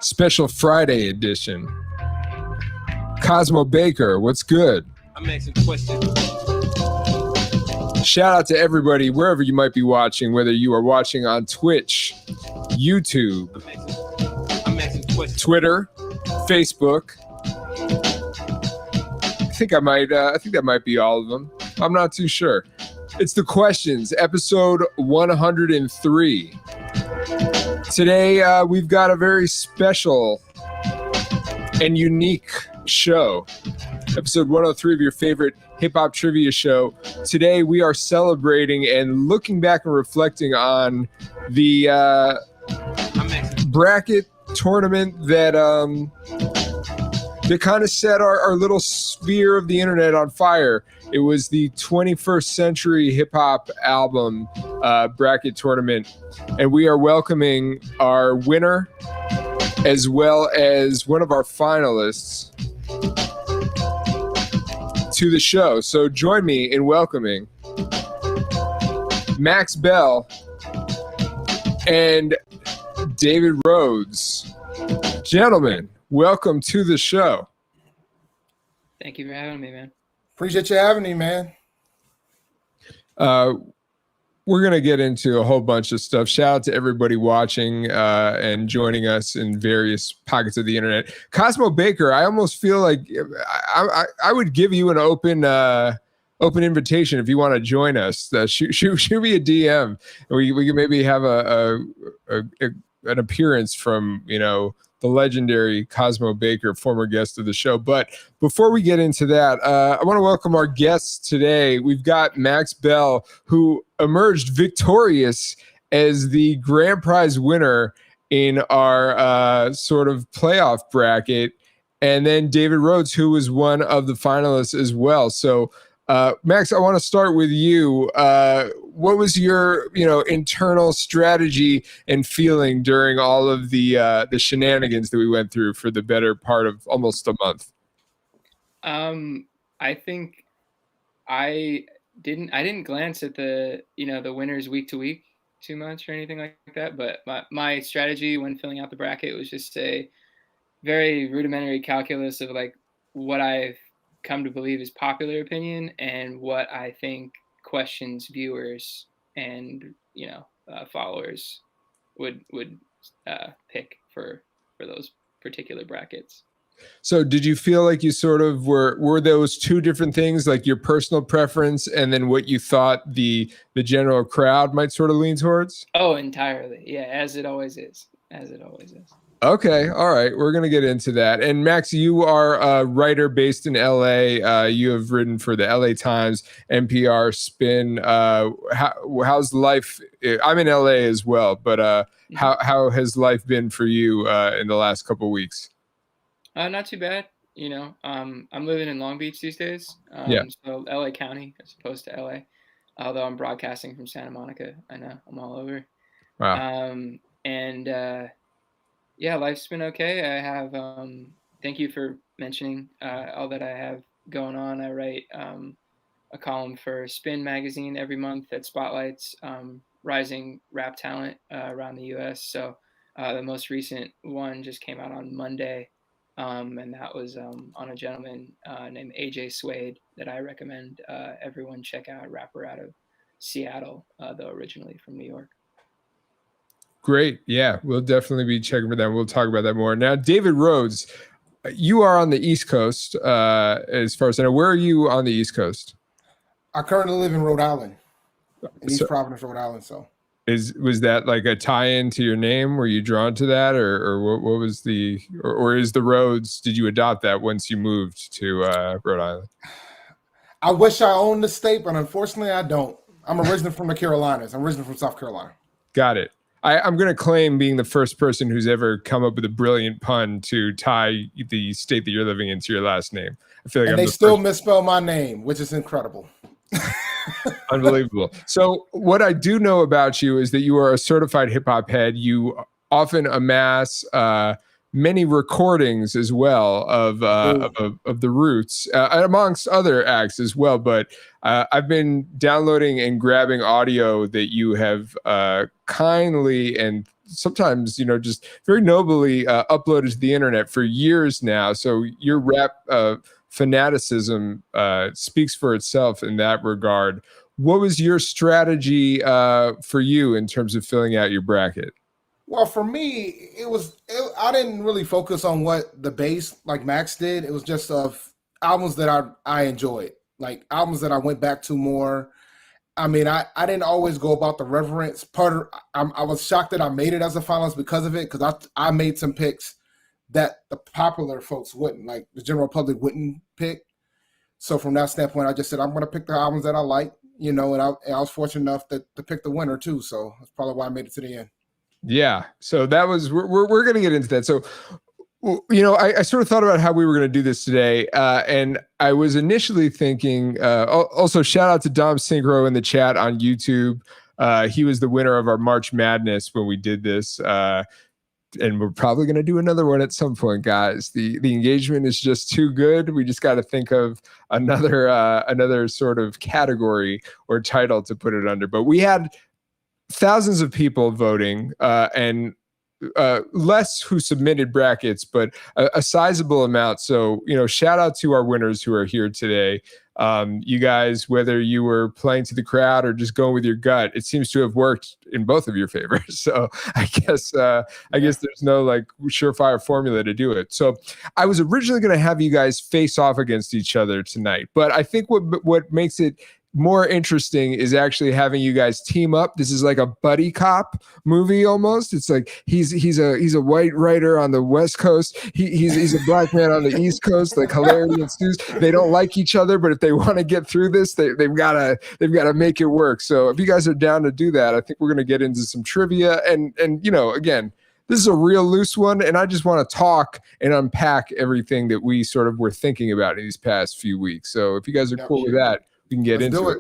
Special Friday edition. Cosmo Baker, what's good? I'm asking questions. Shout out to everybody, wherever you might be watching, whether you are watching on Twitch, YouTube, I'm asking questions. Twitter, Facebook. I think that might be all of them. I'm not too sure. It's The Questions, episode 103. Today, we've got a very special and unique show. Episode 103 of your favorite hip-hop trivia show. Today, we are celebrating and looking back and reflecting on the bracket tournament that kind of set our little sphere of the internet on fire. It was the 21st Century Hip Hop Album bracket tournament, and we are welcoming our winner as well as one of our finalists to the show. So join me in welcoming Max Bell and David Rhodes. Gentlemen, welcome to the show. Thank you for having me, man. Appreciate you having me, man. We're going to get into a whole bunch of stuff. Shout out to everybody watching and joining us in various pockets of the internet. Cosmo Baker, I almost feel like I would give you an open invitation if you want to join us. Shoot me a DM. We can maybe have an appearance from, the legendary Cosmo Baker, former guest of the show. But before we get into that, I want to welcome our guests today. We've got Max Bell, who emerged victorious as the grand prize winner in our sort of playoff bracket. And then David Rhodes, who was one of the finalists as well. So, Max, I want to start with you. What was your, internal strategy and feeling during all of the shenanigans that we went through for the better part of almost a month? I think I didn't glance at the winners week to week too much or anything like that. But my strategy when filling out the bracket was just a very rudimentary calculus of like what I've come to believe is popular opinion and what I think questions viewers and followers would pick for those particular brackets. So did you feel like you sort of were those two different things, like your personal preference and then what you thought the general crowd might sort of lean towards? Oh, entirely. Yeah, as it always is. Okay. All right. We're going to get into that. And Max, you are a writer based in LA. You have written for the LA Times, NPR, Spin. How's life? I'm in LA as well, but how has life been for you in the last couple of weeks? Not too bad. I'm living in Long Beach these days. So LA County as opposed to LA, although I'm broadcasting from Santa Monica. I know I'm all over. Wow. Yeah, life's been okay. I have, thank you for mentioning all that I have going on. I write a column for Spin magazine every month that spotlights rising rap talent around the U.S. So the most recent one just came out on Monday, and that was on a gentleman named AJ Suede that I recommend everyone check out, a rapper out of Seattle, though originally from New York. Great. Yeah, we'll definitely be checking for that. We'll talk about that more. Now, David Rhodes, you are on the East Coast, as far as I know. Where are you on the East Coast? I currently live in Rhode Island, in East Providence, Rhode Island. So, was that like a tie-in to your name? Were you drawn to that, or what was or is the Rhodes? Did you adopt that once you moved to Rhode Island? I wish I owned the state, but unfortunately, I don't. I'm originally from the Carolinas. I'm originally from South Carolina. Got it. I'm going to claim being the first person who's ever come up with a brilliant pun to tie the state that you're living in to your last name. I feel like and they still misspell my name, which is incredible. Unbelievable. So what I do know about you is that you are a certified hip hop head. You often amass many recordings as well of the Roots, amongst other acts as well. But I've been downloading and grabbing audio that you have kindly and sometimes, just very nobly uploaded to the internet for years now. So your rap fanaticism speaks for itself in that regard. What was your strategy for you in terms of filling out your bracket? Well, for me, I didn't really focus on what the base like Max did. It was just of albums that I enjoyed, like albums that I went back to more. I mean, I didn't always go about the reverence part. I was shocked that I made it as a finalist because of it, because I made some picks that the popular folks wouldn't, like the general public wouldn't pick. So from that standpoint, I just said I'm going to pick the albums that I like, and I was fortunate enough to pick the winner too. So that's probably why I made it to the end. Yeah. So that was we're going to get into that. So I sort of thought about how we were going to do this today, and I was initially thinking. Also, shout out to Dom Synchro in the chat on YouTube. He was the winner of our March Madness when we did this, and we're probably going to do another one at some point, guys. The engagement is just too good. We just got to think of another sort of category or title to put it under. But we had thousands of people voting, and less who submitted brackets, but a sizable amount. So, shout out to our winners who are here today. You guys, whether you were playing to the crowd or just going with your gut, it seems to have worked in both of your favors. So I guess there's no like surefire formula to do it. So I was originally going to have you guys face off against each other tonight, but I think what makes it more interesting is actually having you guys team up. This is like a buddy cop movie almost. It's like he's a white writer on the West Coast. He's a black man on the East Coast. Like hilarity ensues. They don't like each other, but if they want to get through this, they've got to make it work. So if you guys are down to do that, I think we're gonna get into some trivia and again. This is a real loose one, and I just want to talk and unpack everything that we sort of were thinking about in these past few weeks. So if you guys are cool with that, we can get into it.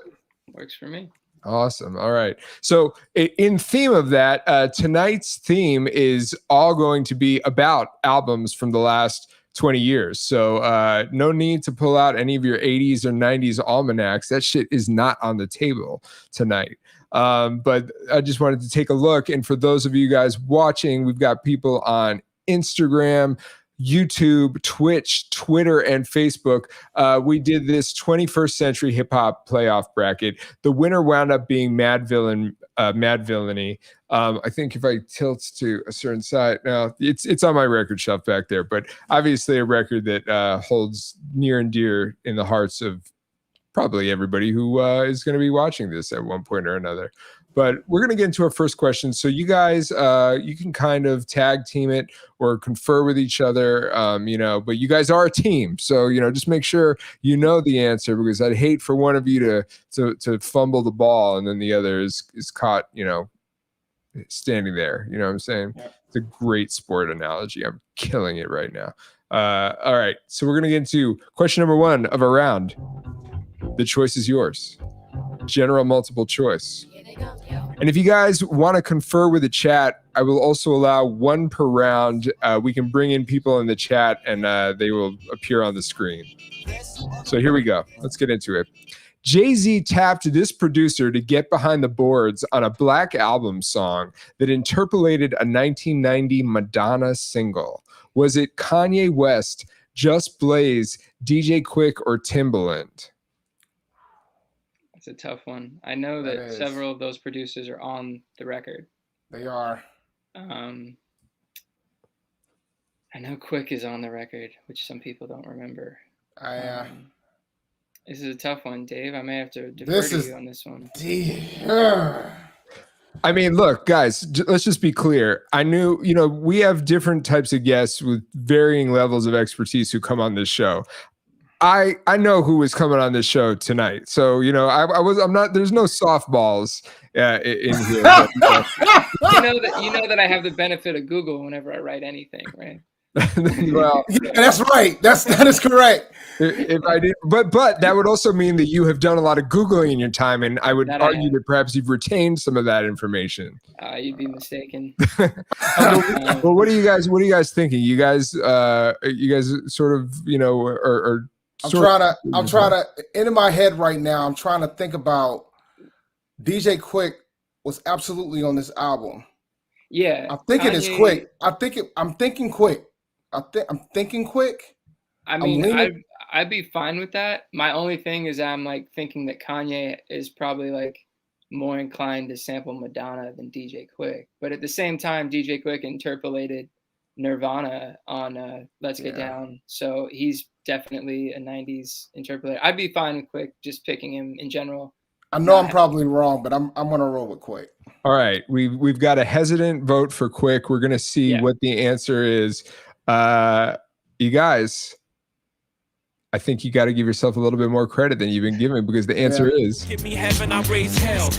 Works for me. Awesome. All right. So in theme of that, tonight's theme is all going to be about albums from the last 20 years. So no need to pull out any of your 80s or 90s almanacs. That shit is not on the table tonight. But I just wanted to take a look. And for those of you guys watching, we've got people on Instagram, YouTube, Twitch, Twitter, and Facebook. We did this 21st Century Hip Hop Playoff Bracket. The winner wound up being Mad Villainy. I think if I tilt to a certain side, now it's on my record shelf back there, but obviously a record that holds near and dear in the hearts of probably everybody who is going to be watching this at one point or another. But we're going to get into our first question. So you guys, you can kind of tag team it or confer with each other, but you guys are a team. So, just make sure you know the answer, because I'd hate for one of you to fumble the ball and then the other is caught, standing there. You know what I'm saying? Yeah. It's a great sport analogy. I'm killing it right now. All right. So we're going to get into question number 1 of our round. The choice is yours. General multiple choice. And if you guys want to confer with the chat, I will also allow one per round. We can bring in people in the chat and they will appear on the screen. So here we go. Let's get into it. Jay-Z tapped this producer to get behind the boards on a Black Album song that interpolated a 1990 Madonna single. Was it Kanye West, Just Blaze, DJ Quick, or Timbaland? It's a tough one. I know that several of those producers are on the record. They are. I know Quick is on the record, which some people don't remember. This is a tough one, Dave. I may have to defer to you on this one. I mean, look, guys, let's just be clear. I knew, we have different types of guests with varying levels of expertise who come on this show. I know who was coming on this show tonight. So, I'm not, there's no softballs in here. But, you know that I have the benefit of Google whenever I write anything, right? Well, yeah, that's right. That is correct. If I did, but that would also mean that you have done a lot of Googling in your time, and I would argue that perhaps you've retained some of that information. You'd be mistaken. Well, what are you guys thinking? You guys sort of, are I'm trying to in my head right now. I'm trying to think about DJ Quick was absolutely on this album. Yeah, I'm thinking it's Kanye- quick. I'm thinking quick. I'm thinking quick. I I'm mean, leaning. I'd be fine with that. My only thing is I'm like thinking that Kanye is probably like more inclined to sample Madonna than DJ Quick. But at the same time, DJ Quick interpolated Nirvana on Let's Get Yeah. Down. So he's definitely a 90s interpolator. I'd be fine with Quick just picking him in general. I know I'm Not- probably wrong, but I'm gonna roll with quick. All right, we've got a hesitant vote for Quick. We're gonna see Yeah. what the answer is. You guys, I think you got to give yourself a little bit more credit than you've been given, because the answer is Give me heaven, I raise hell.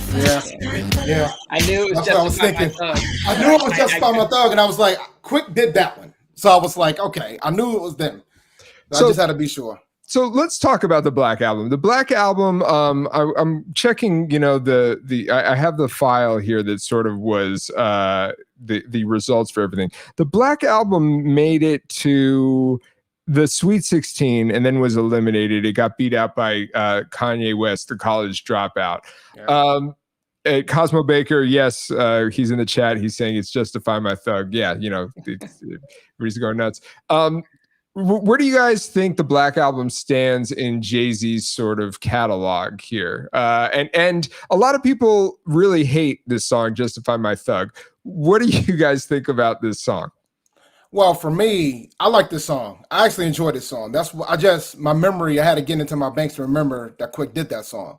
Yeah. I knew it was That's what I was Justify My thinking. Thug. I knew it was Justify My Thug, and I was like, quick did that one. So I was like, okay, I knew it was them. So I just had to be sure. So let's talk about the Black Album. The Black Album, I'm checking, you know, I have the file here that sort of was the results for everything. The Black Album made it to the Sweet 16 and then was eliminated. It got beat out by Kanye West, the college dropout. Yeah. Cosmo Baker, yes, he's in the chat. He's saying it's Justify My Thug. Yeah, you know, everybody's going nuts. Where do you guys think the Black Album stands in Jay-Z's sort of catalog here? And a lot of people really hate this song, Justify My Thug. What do you guys think about this song? Well, for me, I like this song. I actually enjoyed this song. That's what my memory, I had to get into my banks to remember that Quick did that song.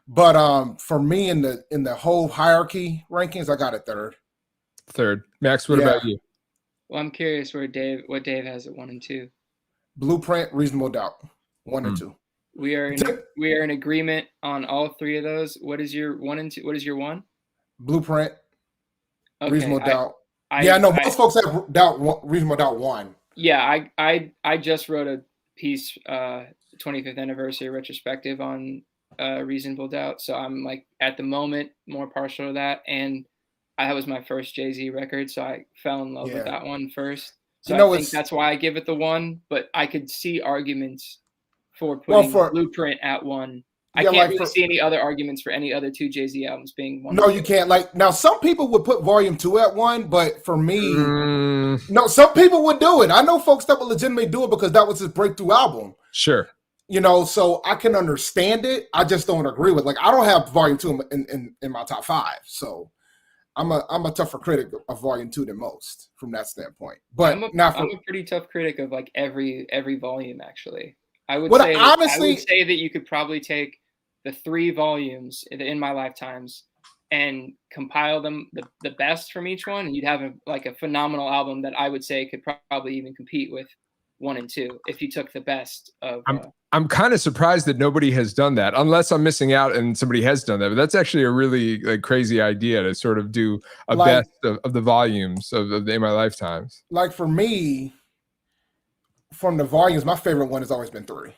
But for me, in the whole hierarchy rankings, I got it third. Third. Max, what about you? Well, I'm curious what Dave has at 1 and 2. Blueprint, Reasonable Doubt, 1 and 2. We are in agreement on all three of those. What is your 1 and 2? What is your 1? Blueprint, Okay, Reasonable Doubt. I know most folks have Reasonable Doubt 1. Yeah, I just wrote a piece, 25th anniversary retrospective on Reasonable Doubt. So I'm like at the moment more partial to that, and that was my first Jay-Z record, so I fell in love with that one first. So I think that's why I give it the 1. But I could see arguments for putting Blueprint at 1. I can't really see any other arguments for any other 2 Jay-Z albums being 1. No, you can't. Like now, some people would put Volume 2 at 1, but for me, no, some people would do it. I know folks that would legitimately do it because that was his breakthrough album. Sure. You know, so I can understand it. I just don't agree with. Like, I don't have Volume 2 in my top 5, so I'm a tougher critic of Volume 2 than most from that standpoint. But I'm a pretty tough critic of like every volume. Actually, I would say that you could probably take the 3 volumes in my lifetimes and compile them the best from each one, and you'd have a phenomenal album that I would say could probably even compete with 1 and 2 if you took the best of. I'm kind of surprised that nobody has done that, unless I'm missing out and somebody has done that. But that's actually a really crazy idea to sort of do a best of the volumes of In My Lifetimes. Like for me, from the volumes, my favorite one has always been 3.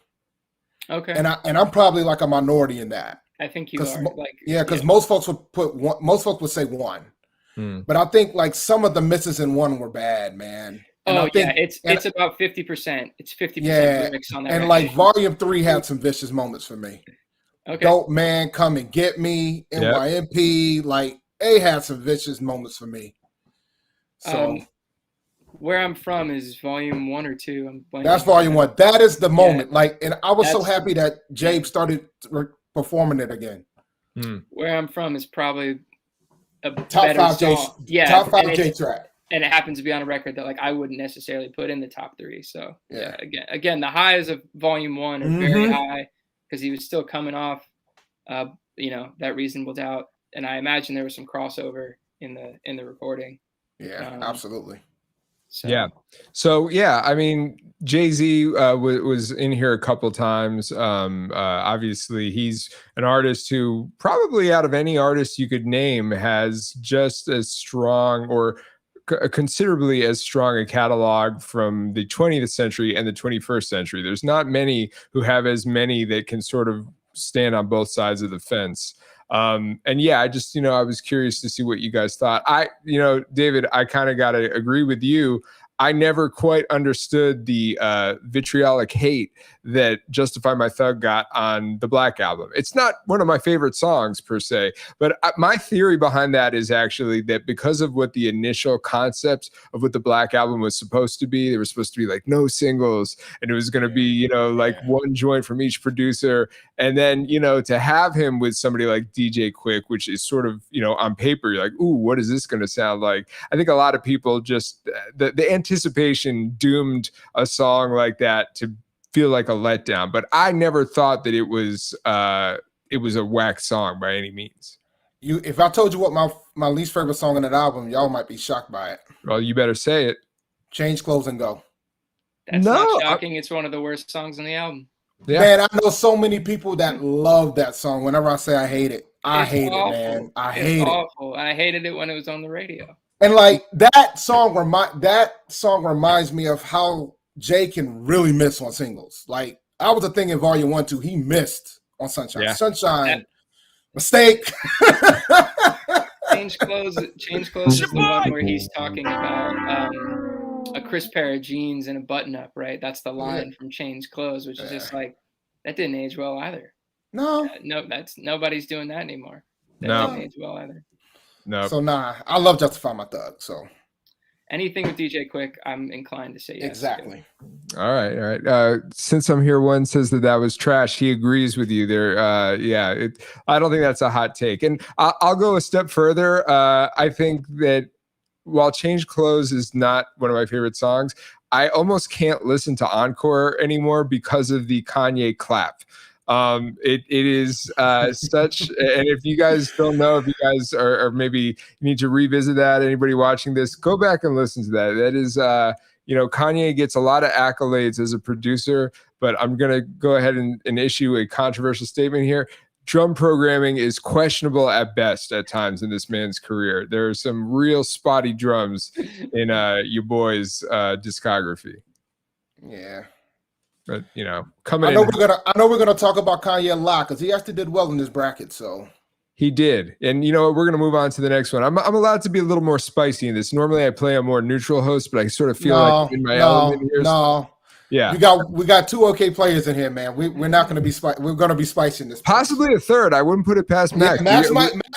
Okay. And I'm probably like a minority in that. I think you are. Because most folks would put 1. Most folks would say 1. But I think like some of the misses in 1 were bad, man. And it's about 50%. It's 50% lyrics on that. And like Volume 3 had some vicious moments for me. Okay. Dope Man, Come and Get Me, NYMP, like they had some vicious moments for me. So Where I'm From is Volume 1 or 2. That's Volume 1. That is the moment. And I was so happy that Jabe started performing it again. Where I'm From is probably a top 5 song. Top 5 J track. And it happens to be on a record that I wouldn't necessarily put in the top 3. So again, the highs of Volume 1 are very high because he was still coming off, that Reasonable Doubt, and I imagine there was some crossover in the recording. Yeah, absolutely. So I mean, Jay-Z was in here a couple times. Obviously, he's an artist who probably out of any artist you could name has just as strong or considerably as strong a catalog from the 20th century and the 21st century. There's not many who have as many that can sort of stand on both sides of the fence. I just, I was curious to see what you guys thought. David, I kind of got to agree with you. I never quite understood the vitriolic hate that Justify My Thug got on the Black Album. It's not one of my favorite songs per se, but my theory behind that is actually that because of what the initial concept of what the Black Album was supposed to be, there was supposed to be like no singles, and it was going to be, you know, like one joint from each producer. And then, you know, to have him with somebody like DJ Quick, which is sort of, you know, on paper, you're like, ooh, what is this going to sound like? I think a lot of people just, the anticipation doomed a song like that to feel like a letdown. But I never thought that it was a whack song by any means. If I told you what my least favorite song on that album, y'all might be shocked by it. Well, you better say it. Change Clothes and Go. That's not shocking. It's one of the worst songs on the album. Yeah. Man, I know so many people that love that song. Whenever I say I hate it, I hate it, man. I hate it. Awful. I hated it when it was on the radio. And like that song reminds me of how Jay can really miss on singles. Like I was a thing in Volume 1, 2. He missed on Sunshine. Yeah. Sunshine, mistake. Change Clothes is the one where he's talking about a crisp pair of jeans and a button-up, right? That's the line from Change Clothes, which is just like, that didn't age well either. No. Nobody's doing that anymore. That didn't age well either. No. So I love Justify My Thug. So anything with DJ Quick, I'm inclined to say yes. Exactly. All right. Since I'm here, one says that was trash. He agrees with you there. I don't think that's a hot take. And I'll go a step further. I think that while Change Clothes is not one of my favorite songs, I almost can't listen to Encore anymore because of the Kanye clap. It is such, and if you guys don't know, if you guys are maybe you need to revisit that, anybody watching this, go back and listen to that. That is, Kanye gets a lot of accolades as a producer, but I'm going to go ahead and issue a controversial statement here. Drum programming is questionable at best at times in this man's career. There are some real spotty drums in your boy's discography. Yeah. But I know we're gonna talk about Kanye a lot because he actually did well in this bracket. So he did, and you know what? We're gonna move on to the next one. I'm allowed to be a little more spicy in this. Normally, I play a more neutral host, but I sort of feel like I'm in my element here. Yeah, we got two okay players in here, man. We're not gonna be we're gonna be spicy in this. Possibly a third. I wouldn't put it past Max. Max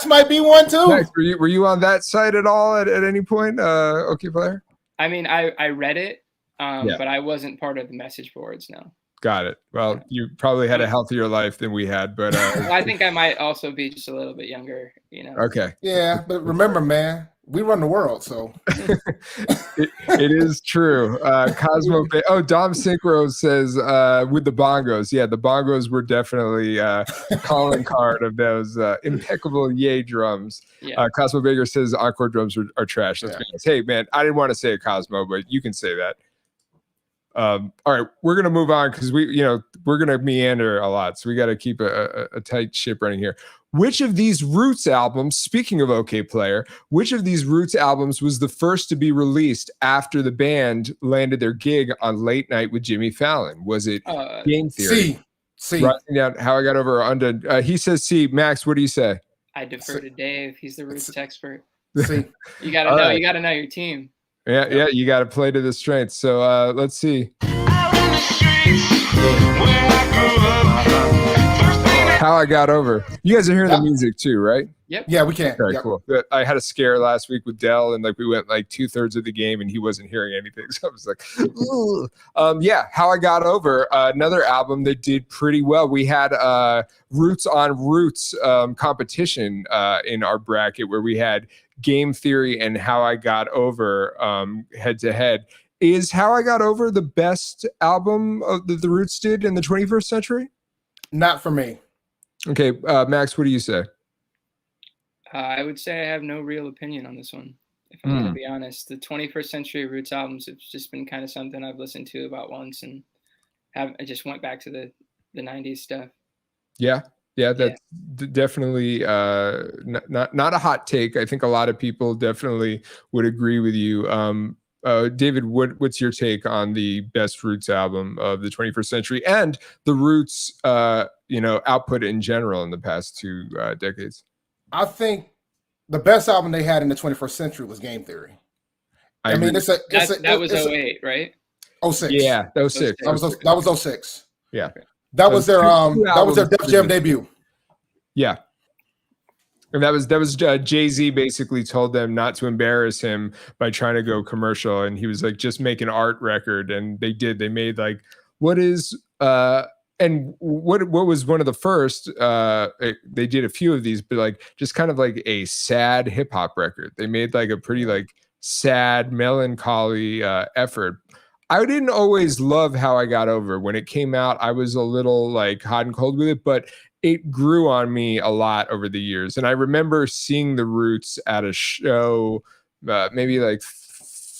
might be one too. Max, were you on that side at all at any point? Okay, player. I mean, I read it. But I wasn't part of the message boards. No. Got it. Well, you probably had a healthier life than we had, but I think I might also be just a little bit younger. Okay. Yeah, but remember, man, we run the world, so it is true. Cosmo. Dom Synchro says with the bongos. Yeah, the bongos were definitely calling card of those impeccable yay drums. Yeah. Cosmo Baker says Encore drums are trash. Let's be honest. Hey, man, I didn't want to say it, Cosmo, but you can say that. All right, we're gonna move on because we're gonna meander a lot, so we got to keep a tight ship running here. Which of these Roots albums, speaking of OK Player, which of these Roots albums was the first to be released after the band landed their gig on Late Night with Jimmy Fallon? Was it Game Theory? C. Writing down How I Got Over or Undone. He says C. Max, what do you say? I defer to Dave. He's the Roots expert. C. You gotta know. Right. You gotta know your team. Yeah, you got to play to the strengths. So let's see. How I Got Over. You guys are hearing the music too, right? Yep. Yeah, we can. Very cool. I had a scare last week with Dell, and we went 2/3 of the game, and he wasn't hearing anything. So I was like, ooh. How I Got Over, another album that did pretty well. We had Roots on Roots competition in our bracket where we had Game Theory and How I Got Over head to head. Is How I Got Over the best album that the Roots did in the 21st century? Not for me. Okay, Max, what do you say? I would say I have no real opinion on this one, if I'm going to be honest. The 21st century Roots albums have just been kind of something I've listened to about once, and I just went back to the 90s stuff. Yeah, that's definitely not a hot take. I think a lot of people definitely would agree with you. David, what's your take on the best Roots album of the 21st century and the Roots, output in general in the past 2 decades? I think the best album they had in the 21st century was Game Theory. I I mean, agree. That was 08, right? 06. Yeah, that was 6. That was 06. Yeah. That was their two that was their albums Def Jam previous. debut. Yeah. And that was Jay-Z basically told them not to embarrass him by trying to go commercial. And he was like, just make an art record. And they did. They made like, what was one of the first, they did a few of these, but like just kind of like a sad hip hop record. They made like a pretty like sad, melancholy effort. I didn't always love How I Got Over. When it came out, I was a little like hot and cold with it, but it grew on me a lot over the years. And I remember seeing the Roots at a show maybe like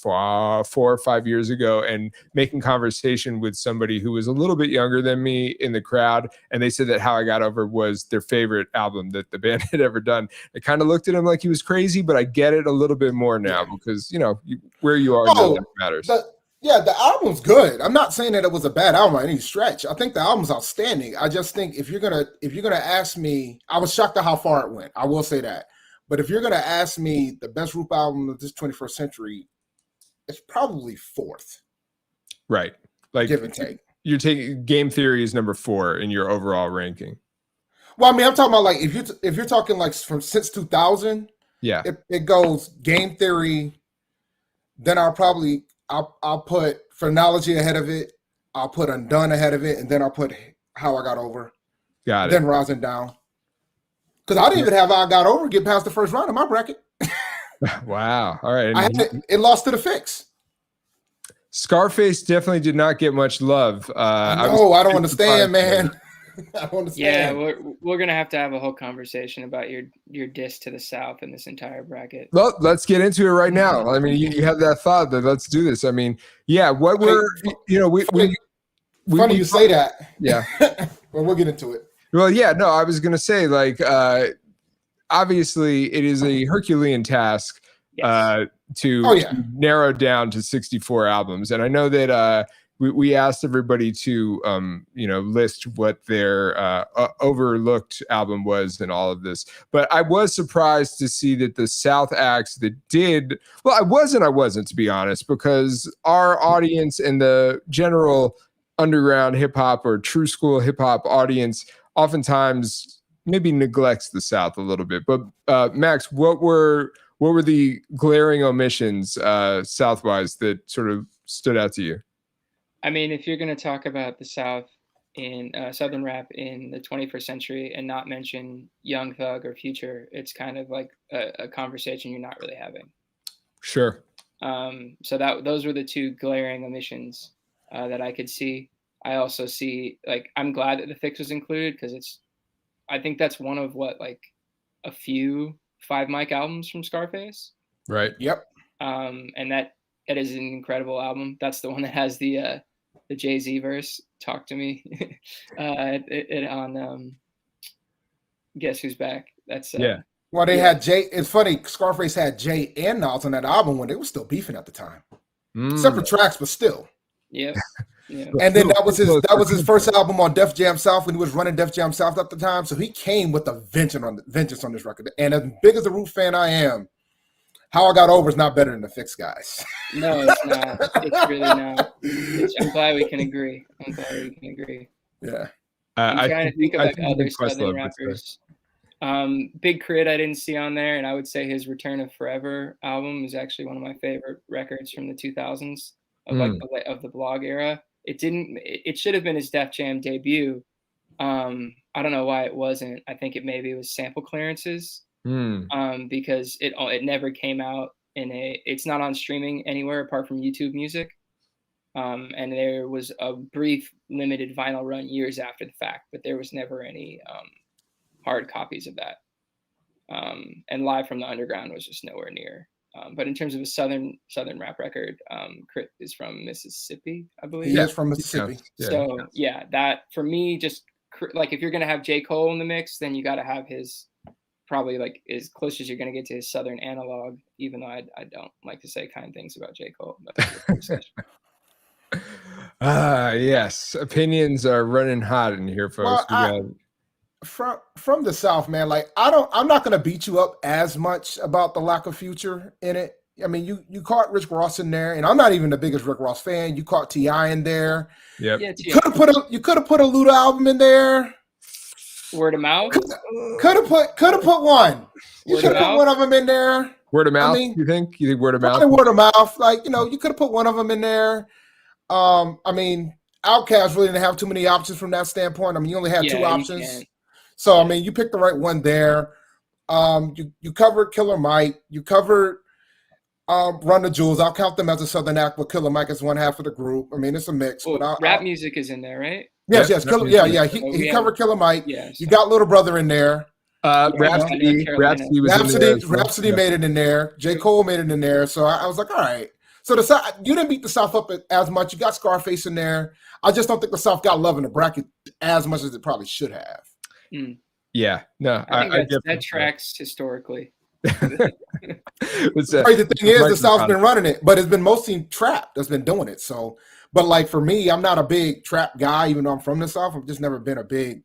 4 or 5 years ago and making conversation with somebody who was a little bit younger than me in the crowd. And they said that How I Got Over was their favorite album that the band had ever done. I kind of looked at him like he was crazy, but I get it a little bit more now because, where you are matters. The album's good. I'm not saying that it was a bad album by any stretch. I think the album's outstanding. I just think if you're gonna ask me, I was shocked at how far it went. I will say that. But if you're gonna ask me the best Roop album of this 21st century, it's probably 4th. Right. Like give and take. You're taking Game Theory is number 4 in your overall ranking. Well, I mean, I'm talking about like if you're talking like from since 2000, yeah, it goes Game Theory. Then I'll put Phrenology ahead of it. I'll put Undone ahead of it, and then I'll put How I Got Over. Got it. Then Rising Down. Because I didn't even have How I Got Over get past the first round of my bracket. Wow. All right. It lost to The Fix. Scarface definitely did not get much love. I don't understand, man. I don't understand. Yeah, we're gonna have to have a whole conversation about your diss to the South in this entire bracket. Well, let's get into it right now. I mean, you have that thought that let's do this. I mean, yeah, what we're funny you say that. Yeah. Well, we'll get into it. Well, yeah, no, I was gonna say like obviously it is a Herculean task to narrow down to 64 albums, and I know that we asked everybody to list what their overlooked album was and all of this, but I was surprised to see that the South acts that did well. I wasn't to be honest, because our audience and the general underground hip hop or true school hip hop audience oftentimes maybe neglects the South a little bit. But Max, what were the glaring omissions Southwise that sort of stood out to you? I mean, if you're going to talk about the South in Southern rap in the 21st century and not mention Young Thug or Future, it's kind of like a conversation you're not really having. Sure. So those were the two glaring omissions that I could see. I also see, like, I'm glad that The Fix was included because I think that's one of a few 5 mic albums from Scarface. Right. Yep. And that is an incredible album. That's the one that has the Jay-Z verse, Talk to Me, on Guess Who's Back. That's yeah. Well, they had Jay. It's funny, Scarface had Jay and Nas on that album when they were still beefing at the time. Separate tracks, but still. Yep. Yeah. And then that was his first album on Def Jam South when he was running Def Jam South at the time. So he came with a vengeance on this record. And as big as a Root fan I am, How I Got Over is not better than The Fix, guys. No, it's not. It's really not. I'm glad we can agree. Yeah. I'm trying to think of other Southern rappers. Big Crit I didn't see on there, and I would say his Return of Forever album is actually one of my favorite records from the 2000s of the blog era. It should have been his Def Jam debut. I don't know why it wasn't. I think maybe it was sample clearances. Because it never came out it's not on streaming anywhere apart from YouTube Music. And there was a brief limited vinyl run years after the fact, but there was never any hard copies of that. And Live from the Underground was just nowhere near. But in terms of a southern rap record, Crit is from Mississippi, I believe. Yes, from Mississippi. Yeah. So yeah, that for me, just like if you're gonna have J. Cole in the mix, then you got to have his probably like as close as you're gonna get to his southern analog. Even though I don't like to say kind things about J. Cole. Yes, opinions are running hot in here, folks. Well, from the South, man, like I'm not gonna beat you up as much about the lack of Future in it. I mean, you caught Rick Ross in there, and I'm not even the biggest Rick Ross fan. You caught T.I. in there. Yep. Yeah, You could have put a Luda album in there. Word of mouth. Could have put one. You Word could of have put mouth? one of them in there. Word of mouth. mean, you think word of mouth? Probably word of mouth. Like, you know, you could have put one of them in there. I mean, Outkast really didn't have too many options from that standpoint. I mean, you only had two options. Can't. So, I mean, you picked the right one there. You covered Killer Mike. You covered Run the Jewels. I'll count them as a Southern act, but Killer Mike is one half of the group. I mean, it's a mix. Well, but rap music is in there, right? Yes. Yep, Killer, yeah. He covered Killer Mike. Yeah, You got Little Brother in there. Rhapsody was in there as well. Rhapsody made it in there. J. Cole made it in there. So I was like, all right. So you didn't beat the South up as much. You got Scarface in there. I just don't think the South got love in the bracket as much as it probably should have. Yeah, no, I think that tracks historically. The thing is, the South's been running it, but it's been mostly trap that's been doing it. So, but like for me, I'm not a big trap guy, even though I'm from the South. I've just never been a big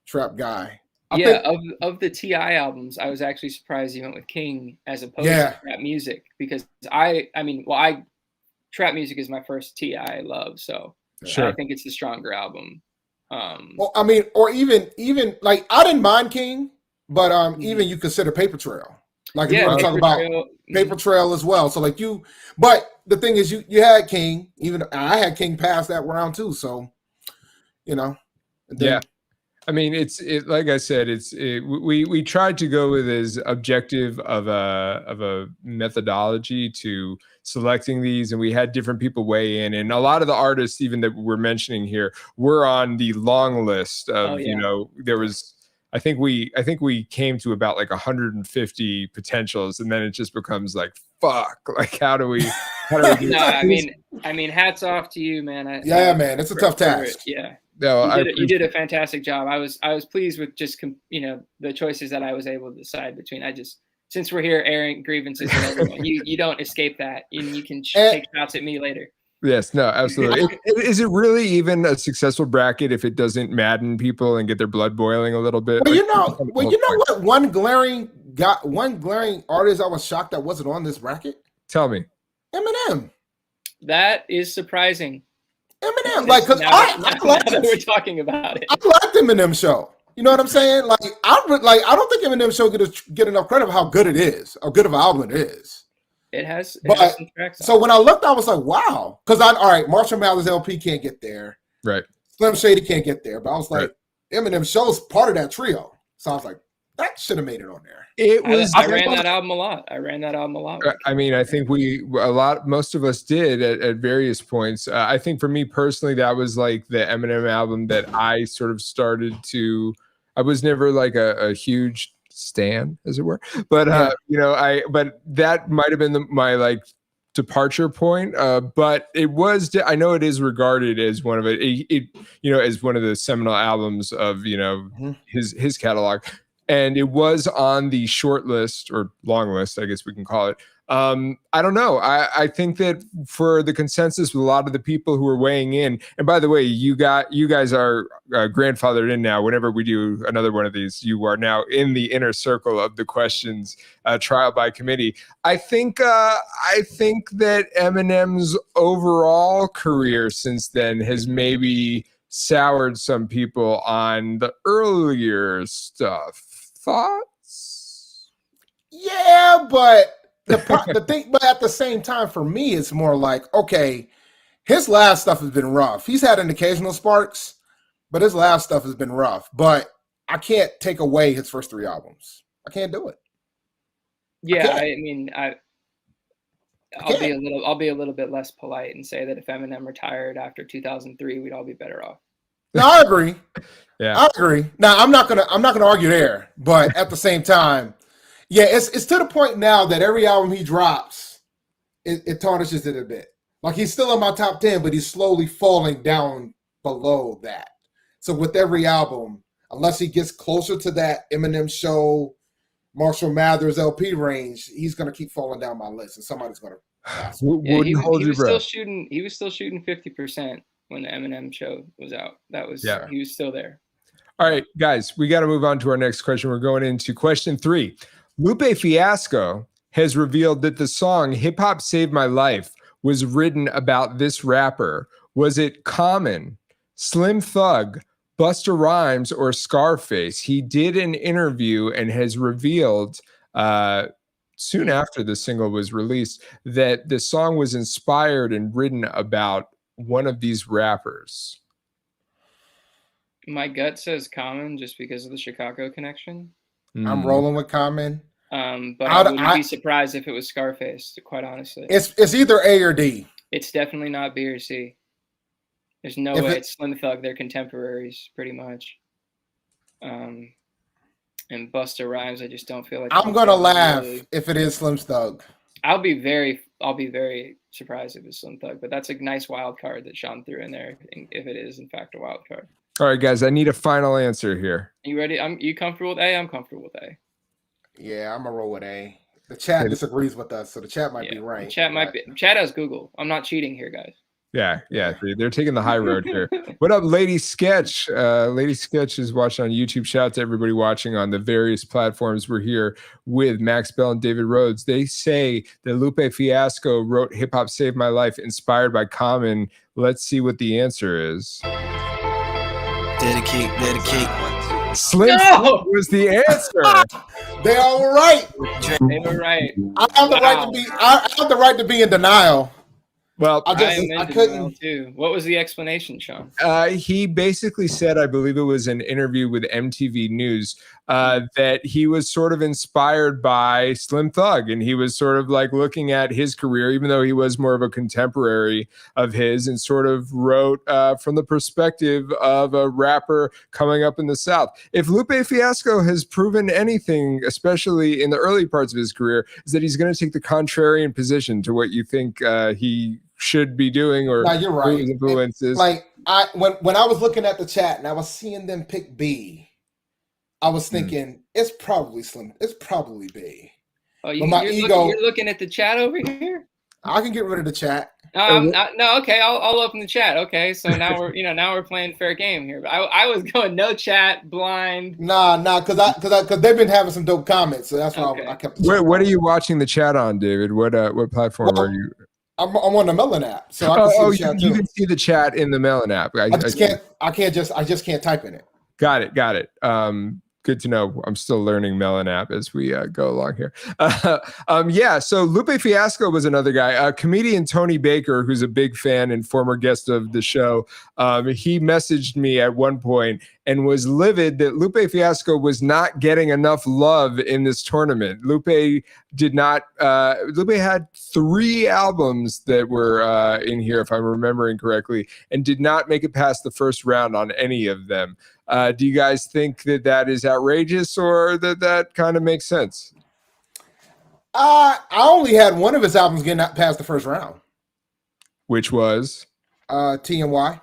trap guy. Of the T.I. albums, I was actually surprised you went with King as opposed to trap music, because trap music is my first T.I. love, so sure. I think it's the stronger album. Well, I mean, or even like I didn't mind King, but even you consider Paper Trail. Like you want to talk about Paper Trail as well. So like but the thing is, you had King. Even I had King pass that round too. So, you know, yeah. I mean, it's like I said, we tried to go with as objective of a methodology to selecting these, and we had different people weigh in, and a lot of the artists even that we're mentioning here were on the long list of you know, there was I think we came to about like 150 potentials, and then it just becomes like fuck, like how do we do no, I mean hats off to you, man. Man, it's a tough task. Yeah. No, you did a fantastic job. I was pleased with just the choices that I was able to decide between. Since we're here airing grievances and everyone, you don't escape that, and you can take shots at me later. Yes, no, absolutely. Is it really even a successful bracket if it doesn't madden people and get their blood boiling a little bit? Well, you know what? One glaring artist I was shocked that wasn't on this bracket. Tell me. Eminem. That is surprising. Eminem, like, because I like that we're talking about it. I liked Eminem show. You know what I'm saying? Like, I don't think Eminem show get enough credit for how good it is, how good of an album it is. It has some tracks. So when I looked, I was like, wow. Because all right, Marshall Mathers LP can't get there. Right. Slim Shady can't get there. But I was like, Eminem show's part of that trio. So I was like, that should have made it on there. I ran that album a lot. I mean, I think most of us did at various points. I think for me personally, that was like the Eminem album that I sort of started to. I was never like a huge stan, as it were, but but that might have been my like departure point. But it was. I know it is regarded as one of as one of the seminal albums of his catalog. And it was on the short list or long list, I guess we can call it. I don't know. I think that for the consensus with a lot of the people who are weighing in, and by the way, you guys are grandfathered in now. Whenever we do another one of these, you are now in the inner circle of the questions trial by committee. I think that Eminem's overall career since then has maybe soured some people on the earlier stuff. Thoughts? Yeah, but the thing, but at the same time, for me, it's more like, okay, his last stuff has been rough. He's had an occasional sparks, but his last stuff has been rough. But I can't take away his first three albums. I can't do it. Yeah, I mean, I'll be a little bit less polite and say that if Eminem retired after 2003, we'd all be better off. No, I agree. Yeah, I agree. Now, I'm not gonna argue there, but at the same time, yeah, it's to the point now that every album he drops, it tarnishes it a bit. Like he's still in my top 10, but he's slowly falling down below that. So with every album, unless he gets closer to that Eminem show, Marshall Mathers LP range, he's gonna keep falling down my list, and somebody's gonna. He was still shooting 50% when the Eminem show was out. He was still there. All right, guys, we got to move on to our next question. We're going into question 3. Lupe Fiasco has revealed that the song Hip Hop Saved My Life was written about this rapper. Was it Common, Slim Thug, Busta Rhymes, or Scarface? He did an interview and has revealed soon after the single was released that the song was inspired and written about one of these rappers. My gut says Common just because of the Chicago connection. I'm rolling with Common. But I wouldn't be surprised if it was Scarface, quite honestly. It's either A or D. It's definitely not B or C. There's no way it's Slim Thug. They're contemporaries, pretty much. And Busta Rhymes, I just don't feel like. I'm gonna laugh if it is Slim Thug. I'll be very surprised if it's Slim Thug, but that's a nice wild card that Sean threw in there. If it is in fact a wild card. All right, guys, I need a final answer here. You ready? You comfortable with A? I'm comfortable with A. Yeah, I'm gonna roll with A. The chat disagrees with us, so the chat might be right. Chat has Google. I'm not cheating here, guys. Yeah, they're taking the high road here. What up, Lady Sketch? Lady Sketch is watching on YouTube. Shout out to everybody watching on the various platforms. We're here with Max Bell and David Rhodes. They say that Lupe Fiasco wrote Hip Hop Saved My Life inspired by Common. Let's see what the answer is. Dedicate. Slim was the answer. They all were right. They were right. I have the right to be in denial. Well, I couldn't. Too. What was the explanation, Sean? He basically said, I believe it was an interview with MTV News, that he was sort of inspired by Slim Thug, and he was sort of like looking at his career, even though he was more of a contemporary of his, and sort of wrote from the perspective of a rapper coming up in the South. If Lupe Fiasco has proven anything, especially in the early parts of his career, is that he's going to take the contrarian position to what you think he should be doing, or you're right. His influences. When I was looking at the chat and I was seeing them pick B, I was thinking it's probably Slim. It's probably B. Oh, you're looking at the chat over here. I can get rid of the chat. No, okay. I'll open the chat. Okay, so now we're playing fair game here. But I was going no chat, blind. Nah, because they've been having some dope comments, so that's why I kept. What are you watching the chat on, David? What platform are you? I'm on the Melon app, so I can see the chat too. You can see the chat in the Melon app. I just can't type in it. Got it. Good to know. I'm still learning Melon app as we go along here. So Lupe Fiasco was another guy. Comedian Tony Baker, who's a big fan and former guest of the show, he messaged me at one point and was livid that Lupe Fiasco was not getting enough love in this tournament. Lupe had 3 albums that were in here, if I'm remembering correctly, and did not make it past the first round on any of them. Do you guys think that is outrageous, or that kind of makes sense? I only had one of his albums getting past the first round. Which was? TNY.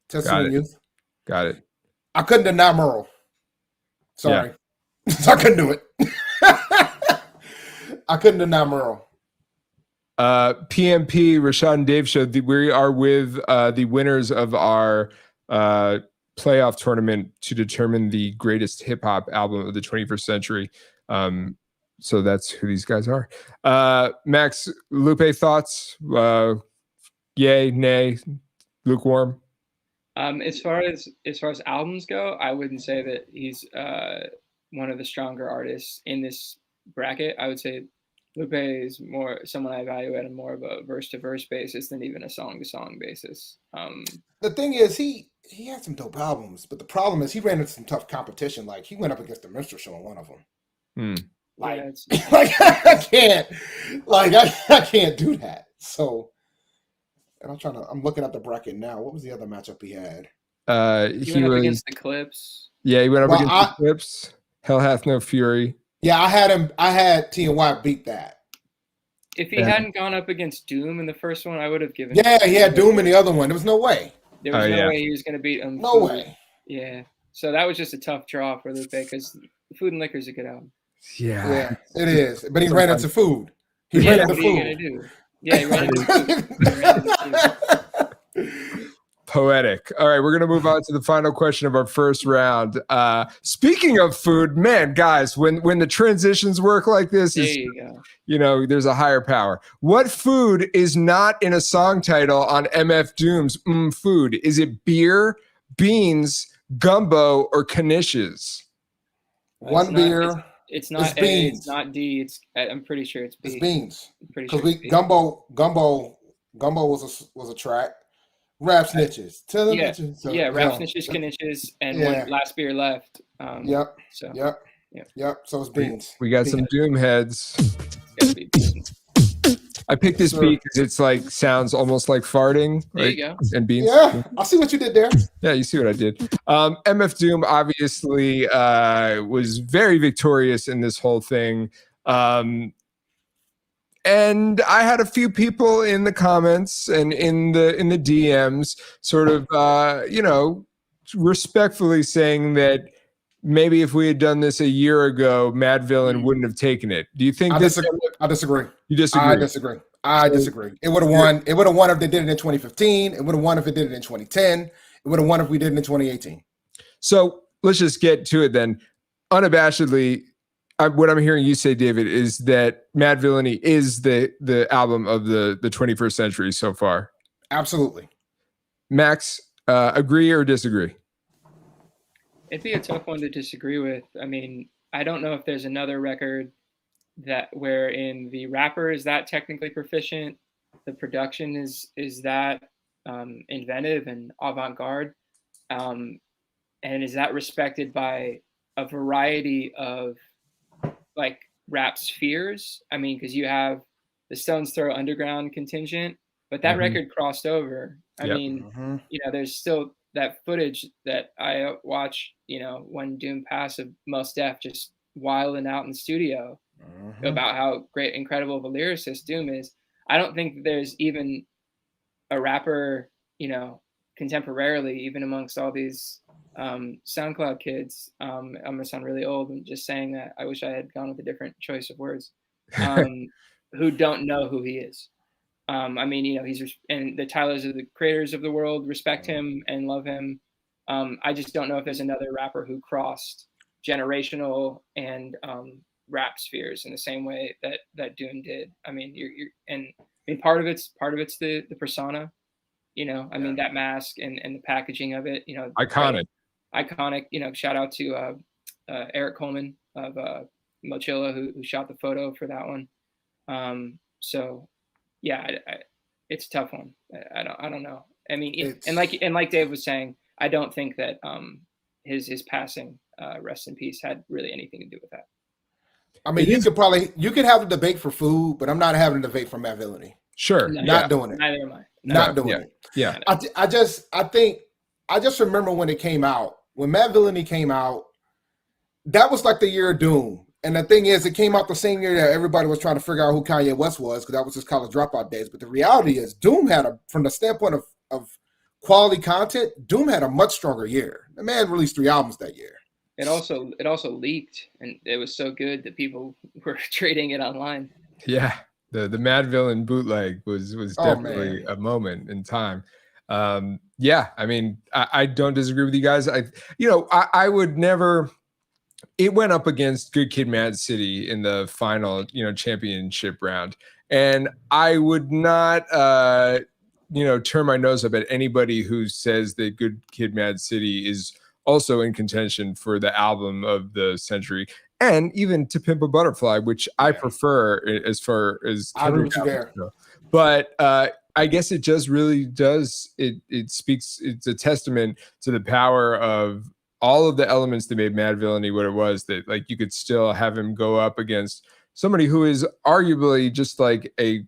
Testament Youth. Got it. I couldn't deny Merle. Sorry. Yeah. I couldn't do it. I couldn't deny Merle. PMP, Rashad and Dave show. We are with the winners of our playoff tournament to determine the greatest hip hop album of the 21st century. So that's who these guys are. Max, Lupe, thoughts? Yay, nay, lukewarm? As far as albums go, I wouldn't say that he's one of the stronger artists in this bracket. I would say Lupe is more someone I evaluate on more of a verse to verse basis than even a song to song basis. The thing is, he had some dope albums, but the problem is he ran into some tough competition. Like he went up against the Minstrel Show on one of them. I can't do that. So, and I'm looking at the bracket now. What was the other matchup he had? He went up against the Clips. Yeah, he went up against the Clips. Hell Hath No Fury. Yeah, I had TNY beat that. If he hadn't gone up against Doom in the first one, I would have given. Yeah, he had Doom in the other one. There was no way. There was no way he was going to beat him. No way. Yeah. So that was just a tough draw for Lupe because Food and Liquor is a good album. Yeah, it is. But he ran into food. He ran into food. Yeah, he ran into food. Poetic. All right, we're going to move on to the final question of our first round. Speaking of food, man, guys, when the transitions work like this, There you go. you know, there's a higher power. What food is not in a song title on MF Doom's Food? Is it beer, beans, gumbo, or knishes? One beer. It's not It's A, beans. it's not D. I'm pretty sure it's B. It's beans. I'm pretty Because sure it's B. gumbo was a track. Rap snitches. Tell them Yeah, bitches. So, yeah, rap yo. snitches, knishes, and Yeah. one last beer left. Yep. So Yep. Yeah. Yep. So it's beans. We got Beans. some Doom heads. it's gotta be beans. I picked this Sure. beat because it's like sounds almost like farting, There right? you go. And beans. Yeah, I see what you did there. Yeah, you see what I did. MF Doom obviously was very victorious in this whole thing. And I had a few people in the comments and in the DMs sort of respectfully saying that maybe if we had done this a year ago, Mad Villain wouldn't have taken it. Do you think I this? disagree. You disagree? I disagree. It would have won. It would have won if they did it in 2015. It would have won if it did it in 2010. It would have won if we did it in 2018. So let's just get to it then. Unabashedly, what I'm hearing you say, David, is that Mad Villainy is the album of the 21st century so far. Absolutely. Max, agree or disagree? It'd be a tough one to disagree with. I mean, I don't know if there's another record that wherein the rapper is that technically proficient, the production is that inventive and avant-garde, and is that respected by a variety of like rap spheres. I mean, because you have the Stones Throw Underground contingent, but that record crossed over. I mean, there's still that footage that I watch, when Doom passed, of Mos Def just wilding out in the studio about how great, incredible of a lyricist Doom is. I don't think there's even a rapper, contemporarily, even amongst all these SoundCloud kids. I'm gonna sound really old and just saying that. I wish I had gone with a different choice of words. Who don't know who he is. I mean, and the Tylers are the creators of the world, respect him and love him. I just don't know if there's another rapper who crossed generational and rap spheres in the same way that Doom did. I mean, part of it's the persona, I mean, that mask and the packaging of it, Iconic. Shout out to Eric Coleman of Mochilla who shot the photo for that one. So yeah, it's a tough one. I don't know. I mean, and like Dave was saying, I don't think that his passing, rest in peace, had really anything to do with that. I mean, you could have a debate for food, but I'm not having a debate for Mad Villainy. Sure. Not doing it. Neither am I. Not doing it. Yeah. I just remember when it came out, when Mad Villainy came out, that was like the year of Doom. And the thing is, it came out the same year that everybody was trying to figure out who Kanye West was, because that was his college dropout days. But the reality is, Doom had from the standpoint of quality content, Doom had a much stronger year. The man released 3 albums that year. It also leaked, and it was so good that people were trading it online. Yeah. The Mad Villain bootleg was definitely a moment in time. Yeah, I mean, I don't disagree with you guys. I would never. It went up against Good Kid, Mad City in the final, championship round, and I would not, turn my nose up at anybody who says that Good Kid, Mad City is also in contention for the album of the century. And even To Pimp a Butterfly, which I prefer as far as I agree with you there. But I guess it just really does. It speaks. It's a testament to the power of all of the elements that made Mad Villainy what it was. That like you could still have him go up against somebody who is arguably just like an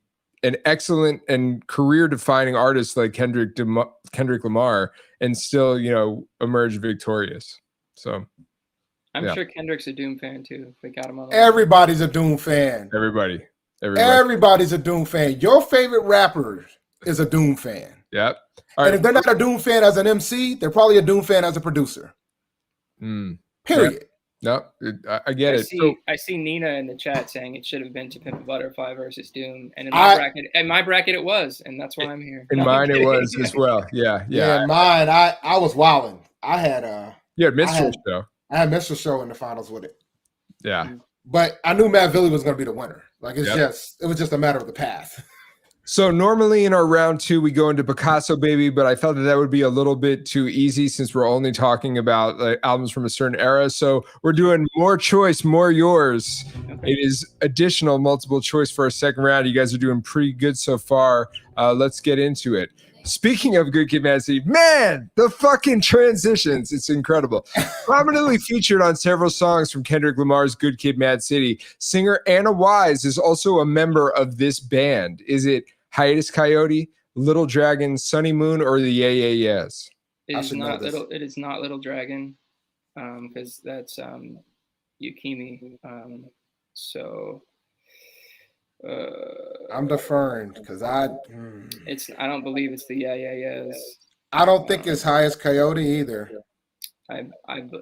excellent and career-defining artist like Kendrick Lamar, and still emerge victorious. So. I'm sure Kendrick's a Doom fan too. If we got him on. Everybody's a Doom fan. Everybody's a Doom fan. Your favorite rapper is a Doom fan. Yep. And if they're not a Doom fan as an MC, they're probably a Doom fan as a producer. Period. No, I get it. I see Nina in the chat saying it should have been To Pimp a Butterfly versus Doom, and in my bracket it was, and that's why I'm here. In mine it was as well. Yeah. Mine. I was wilding. I had Minstrel Show. I had Minstrel Show in the finals with it. Yeah. But I knew Matt Villey was going to be the winner. Like it was just a matter of the path. So normally in our round 2, we go into Picasso Baby, but I felt that would be a little bit too easy since we're only talking about albums from a certain era. So we're doing more choice, more yours. Okay. It is additional multiple choice for our second round. You guys are doing pretty good so far. Let's get into it. Speaking of Good Kid, Mad City, man, the fucking transitions. It's incredible. Prominently featured on several songs from Kendrick Lamar's Good Kid, Mad City, singer Anna Wise is also a member of this band. Is it Hiatus Coyote, Little Dragon, Sunny Moon, or the Yeah Yeah Yeahs? It is not Little Dragon, because that's Yukimi. I'm deferring because I don't believe it's the Yeah Yeah Yeahs. I don't think it's Hiatus Coyote either. I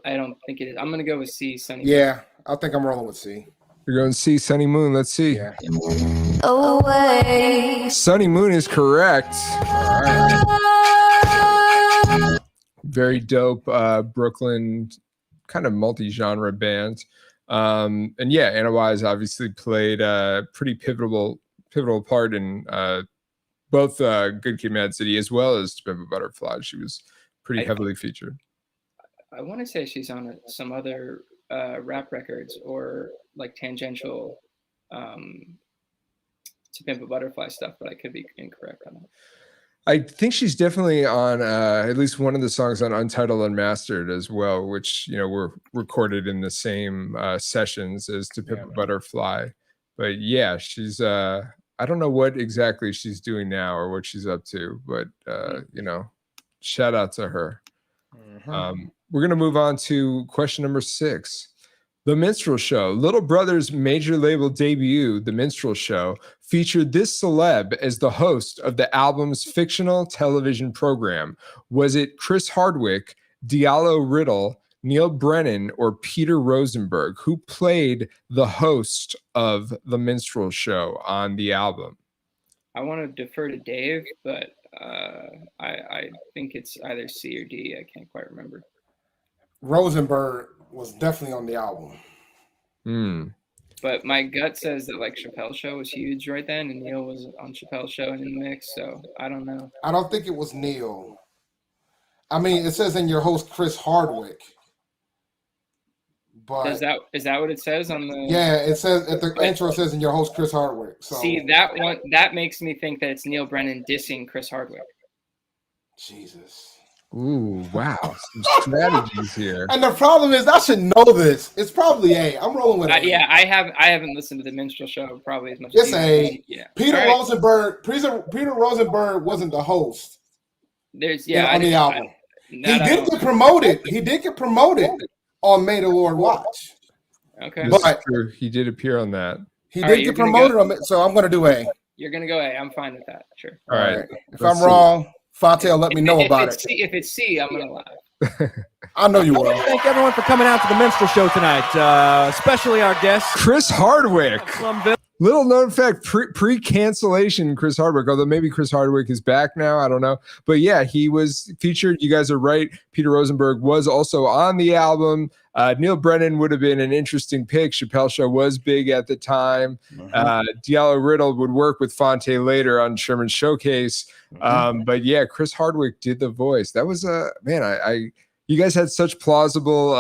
don't think it is. I'm gonna go with C, Sunny. Yeah, I think I'm rolling with C. You're going C, Sunny Moon. Let's see. Yeah. Away. Sunny Moon is correct. All right. Very dope Brooklyn kind of multi-genre band. And yeah, Anna Wise obviously played a pretty pivotal part in both Good Kid, Mad City as well as To Pimp a Butterfly. She was pretty heavily featured. I want to say she's on some other rap records or like tangential To Pimp a Butterfly stuff, but I could be incorrect on that. I think she's definitely on at least one of the songs on Untitled Unmastered as well, which were recorded in the same sessions as To Pimp a Butterfly. But yeah, she's I don't know what exactly she's doing now or what she's up to, but shout out to her. Mm-hmm. We're gonna move on to question number 6. The Minstrel Show. Little Brother's major label debut, The Minstrel Show, featured this celeb as the host of the album's fictional television program. Was it Chris Hardwick, Diallo Riddle, Neil Brennan, or Peter Rosenberg? Who played the host of The Minstrel Show on the album? I want to defer to Dave, but I think it's either C or D. I can't quite remember. Rosenberg was definitely on the album. But my gut says that like Chappelle's Show was huge right then, and Neil was on Chappelle's Show and in the mix. So I don't know. I don't think it was Neil. I mean, it says in your host Chris Hardwick. But is that what it says on the? Yeah, it says at the intro. It says in your host Chris Hardwick. So see that one that makes me think that it's Neil Brennan dissing Chris Hardwick. Jesus. Ooh, wow. Some strategies here. And the problem is I should know this. It's probably A. I'm rolling with A. Yeah, I haven't listened to The Minstrel Show probably as much as A. Yeah. Peter Rosenberg wasn't the host. On the album. He did get promoted. He did get promoted on May the Lord Watch. Okay. But he did appear on that. He did get promoted on it, so I'm gonna do A. You're gonna go A. I'm fine with that. Sure. All right. If I'm wrong, Fontaine, let me know about it. If it's C, I'm going to lie. I know you will. Thank everyone for coming out to the Minstrel Show tonight, especially our guest, Chris Hardwick. Little known fact, pre-cancellation Chris Hardwick, although maybe Chris Hardwick is back now. I don't know. But yeah, he was featured. You guys are right. Peter Rosenberg was also on the album. Neil Brennan would have been an interesting pick. Chappelle's Show was big at the time. Diallo Riddle would work with Fonte later on Sherman's Showcase. But yeah, Chris Hardwick did the voice. That was you guys had such plausible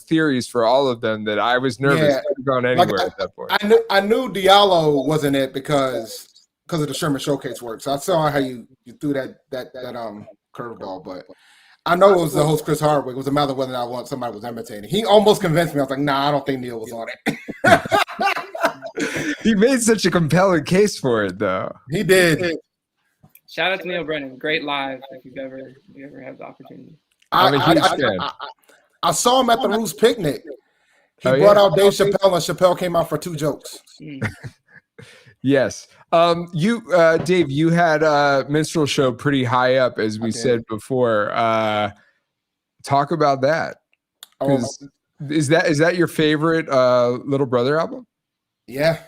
theories for all of them that I was nervous to go anywhere at that point. I knew Diallo wasn't it because of the Sherman Showcase work. So I saw how you threw that curveball, but I know it was the host Chris Hardwick. It was a matter of whether or not somebody was imitating. He almost convinced me. I was like, nah, I don't think Neil was on it. He made such a compelling case for it, though. He did. Shout out to Neil Brennan. Great live if you ever have the opportunity. I saw him at the Roots picnic. He brought out Dave Chappelle, and Chappelle came out for 2 jokes. Yes. Dave, you had Minstrel Show pretty high up, as we said before. Talk about that. Is that your favorite Little Brother album? Yeah.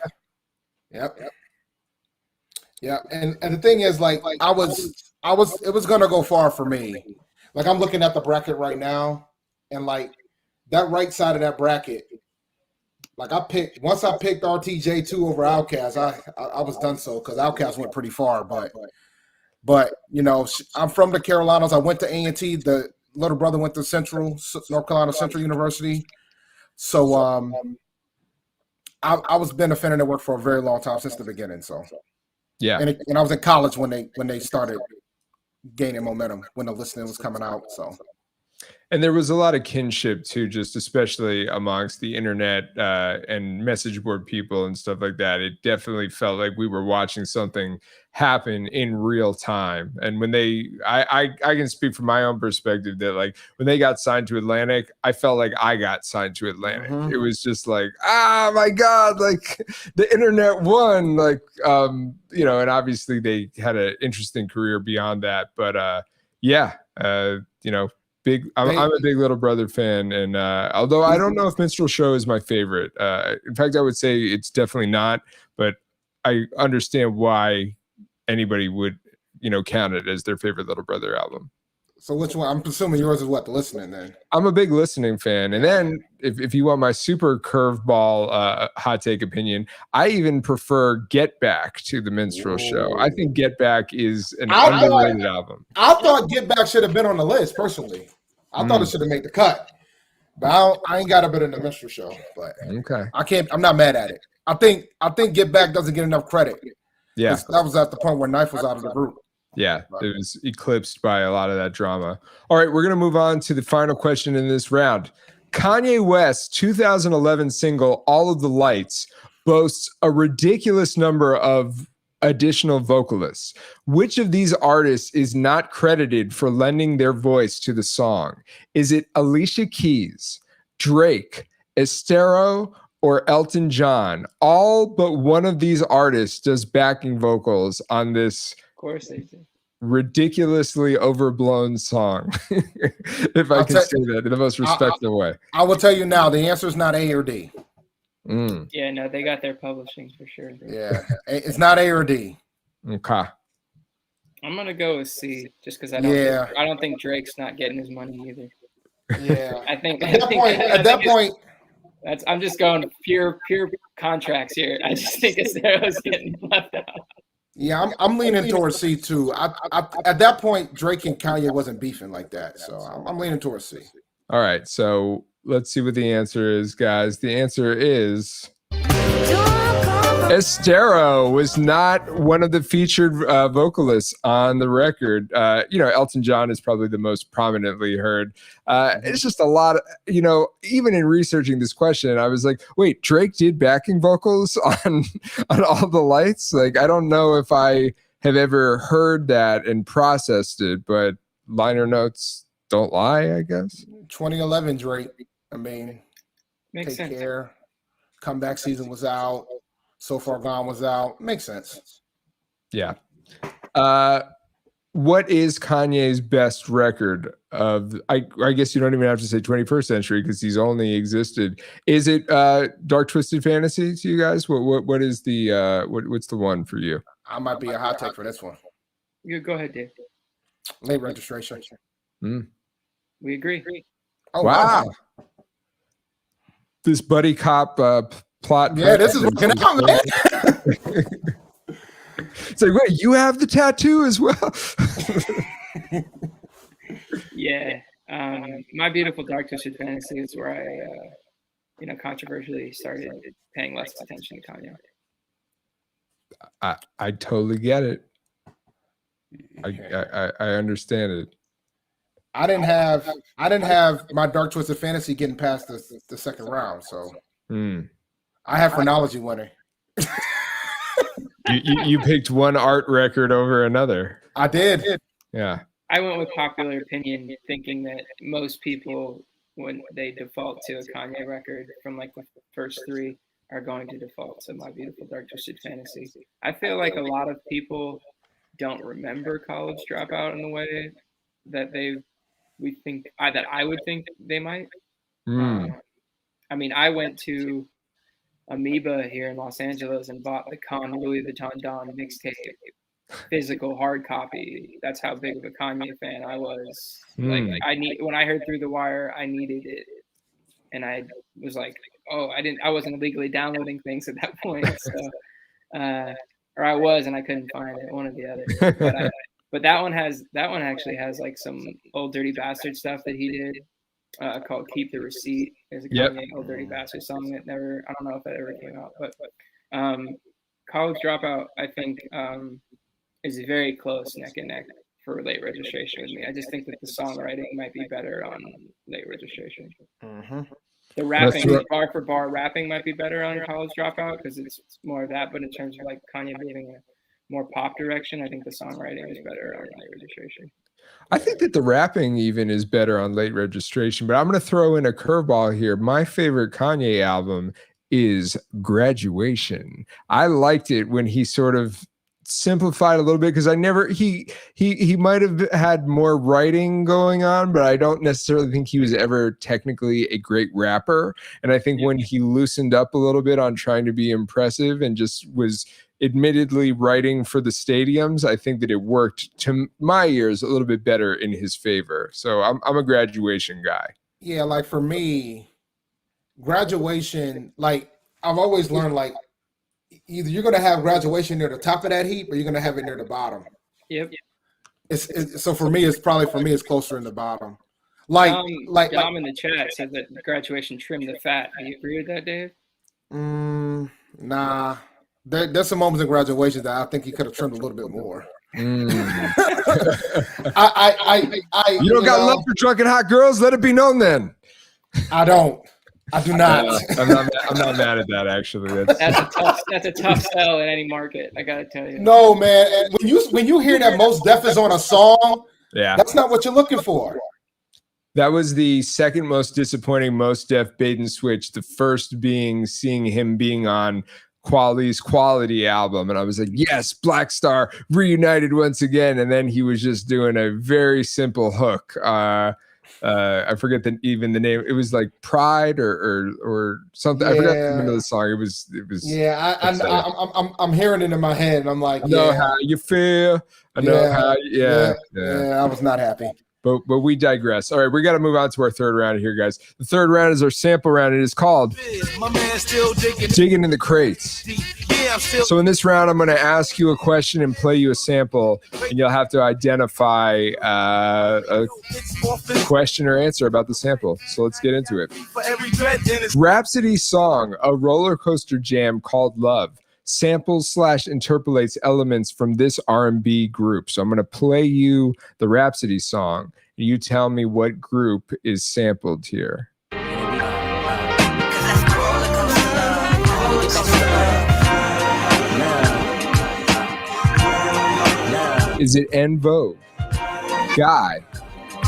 Yep. Yeah. And the thing is, like, it was gonna go far for me. Like, I'm looking at the bracket right now, and like that right side of that bracket, like once I picked RTJ2 over Outkast, I was done so because Outkast went pretty far. But you know, I'm from the Carolinas. I went to A&T. The little brother went to North Carolina Central University. So I was been a fan of their work for a very long time since the beginning. So Yeah. and I was in college when they started gaining momentum, when the listening was coming out. So. And there was a lot of kinship too, just especially amongst the internet and message board people and stuff like that. It definitely felt like we were watching something happen in real time. And when I can speak from my own perspective that like when they got signed to Atlantic, I felt like I got signed to Atlantic. Mhm. It was just like, ah, my God, like the internet won, like, you know, and obviously they had an interesting career beyond that. But yeah, you know, I'm a big Little Brother fan, and although I don't know if Minstrel Show is my favorite, in fact, I would say it's definitely not. But I understand why anybody would, you know, count it as their favorite Little Brother album. So which one? I'm presuming yours is what, the listening then. I'm a big listening fan, and then if you want my super curveball hot take opinion, I even prefer Get Back to the Minstrel Show. I think Get Back is an underrated album. I thought Get Back should have been on the list personally. I thought it should have made the cut, but I ain't got a bit in the Minstrel Show. But okay, I'm not mad at it. I think Get Back doesn't get enough credit. Yeah, that was at the point where Knife was out of the group. Yeah, it was eclipsed by a lot of that drama. All right, we're going to move on to the final question in this round. Kanye West's 2011 single, All of the Lights, boasts a ridiculous number of additional vocalists. Which of these artists is not credited for lending their voice to the song? Is it Alicia Keys, Drake, Estero, or Elton John? All but one of these artists does backing vocals on this course they do. Ridiculously overblown song. If I can say that in the most respectful way. I will tell you now, the answer is not A or D. Yeah, no, they got their publishing for sure. Yeah, it's not A or D. Okay. I'm gonna go with C, just because I don't think Drake's not getting his money either. Yeah, I think at that point, I'm just going pure contracts here. I just think Estero's getting left out. Yeah, I'm leaning towards C too. At that point, Drake and Kanye wasn't beefing like that, so I'm leaning towards C. All right, so let's see what the answer is, guys. The answer is Estero was not one of the featured vocalists on the record. You know, Elton John is probably the most prominently heard. It's just a lot of, you know, even in researching this question, I was like, wait, Drake did backing vocals on All the Lights? Like, I don't know if I have ever heard that and processed it, but liner notes don't lie, I guess. 2011 Drake. I mean, Makes Take sense. Care. Comeback Season was out. So Far Gone was out. Makes sense. Yeah. What is Kanye's best record of? I guess you don't even have to say 21st century because he's only existed. Is it Dark Twisted Fantasy to you guys? What is the what's the one for you? I might be a hot take for this one. You go ahead, Dave. Late Registration. We agree. Oh wow. This buddy cop plot. Yeah, this is working out, man. It's like, wait, you have the tattoo as well? Yeah. My Beautiful Dark Twisted Fantasy is where I, controversially started paying less attention to Kanye. I totally get it. I understand it. I didn't have my Dark Twisted Fantasy getting past the second round, so I have Phrenology winning. You picked one art record over another. I did. Yeah. I went with popular opinion, thinking that most people, when they default to a Kanye record from like the first three, are going to default to My Beautiful Dark Twisted Fantasy. I feel like a lot of people don't remember College Dropout in the way that I would think they might. I mean, I went to Amoeba here in Los Angeles and bought the Con Louis Vuitton Don mixtape, physical hard copy. That's how big of a Kanye fan I was. Like, when I heard Through the Wire, I needed it, and I was like, oh, I wasn't illegally downloading things at that point, so or I was, and I couldn't find it, one or the other. But that one actually has like some Old Dirty Bastard stuff that he did. Called "Keep the Receipt." There's a Kanye Old Dirty Bastard song that I don't know if that ever came out, but College Dropout, I think, is very close neck and neck for Late Registration with me. I just think that the songwriting might be better on Late Registration. Mm-hmm. The rapping, bar for bar rapping, might be better on College Dropout because it's more of that. But in terms of like Kanye moving a more pop direction, I think the songwriting is better on Late Registration. I think that the rapping even is better on Late Registration, but I'm going to throw in a curveball here. My favorite Kanye album is Graduation. I liked it when he sort of simplified a little bit because he might have had more writing going on, but I don't necessarily think he was ever technically a great rapper. And I think when he loosened up a little bit on trying to be impressive and just was admittedly writing for the stadiums, I think that it worked to my ears a little bit better in his favor. So I'm a Graduation guy. Yeah, like for me, Graduation, like I've always learned, like either you're gonna have Graduation near the top of that heap or you're gonna have it near the bottom. Yep. So for me, it's closer in the bottom. Like Dom in the chat said that Graduation trimmed the fat. Do you agree with that, Dave? Nah. There's some moments in Graduation that I think he could have trimmed a little bit more. You don't got love for drunken hot girls? Let it be known then. I do not. I'm not mad at that, actually. That's a tough sell in any market, I gotta tell you. No, man. And when you hear that Mos Def is on a song, that's not what you're looking for. That was the second most disappointing Mos Def bait and switch. The first being seeing him being on Quality's Quality album, and I was like, yes, Black Star reunited once again. And then he was just doing a very simple hook. I forget even the name. It was like Pride or something. I forgot the name of the song. It was. Yeah, I'm hearing it in my head, and I'm like, I know how you feel. I know how. Yeah. I was not happy. But we digress. All right, we got to move on to our third round here, guys. The third round is our sample round. It is called Digging in the Crates. So in this round, I'm going to ask you a question and play you a sample, and you'll have to identify a question or answer about the sample. So let's get into it. Rhapsody's song, A Roller Coaster Jam Called Love, samples / interpolates elements from this R&B group. So I'm going to play you the Rhapsody song. You tell me what group is sampled here. Is it En Vogue, Guy,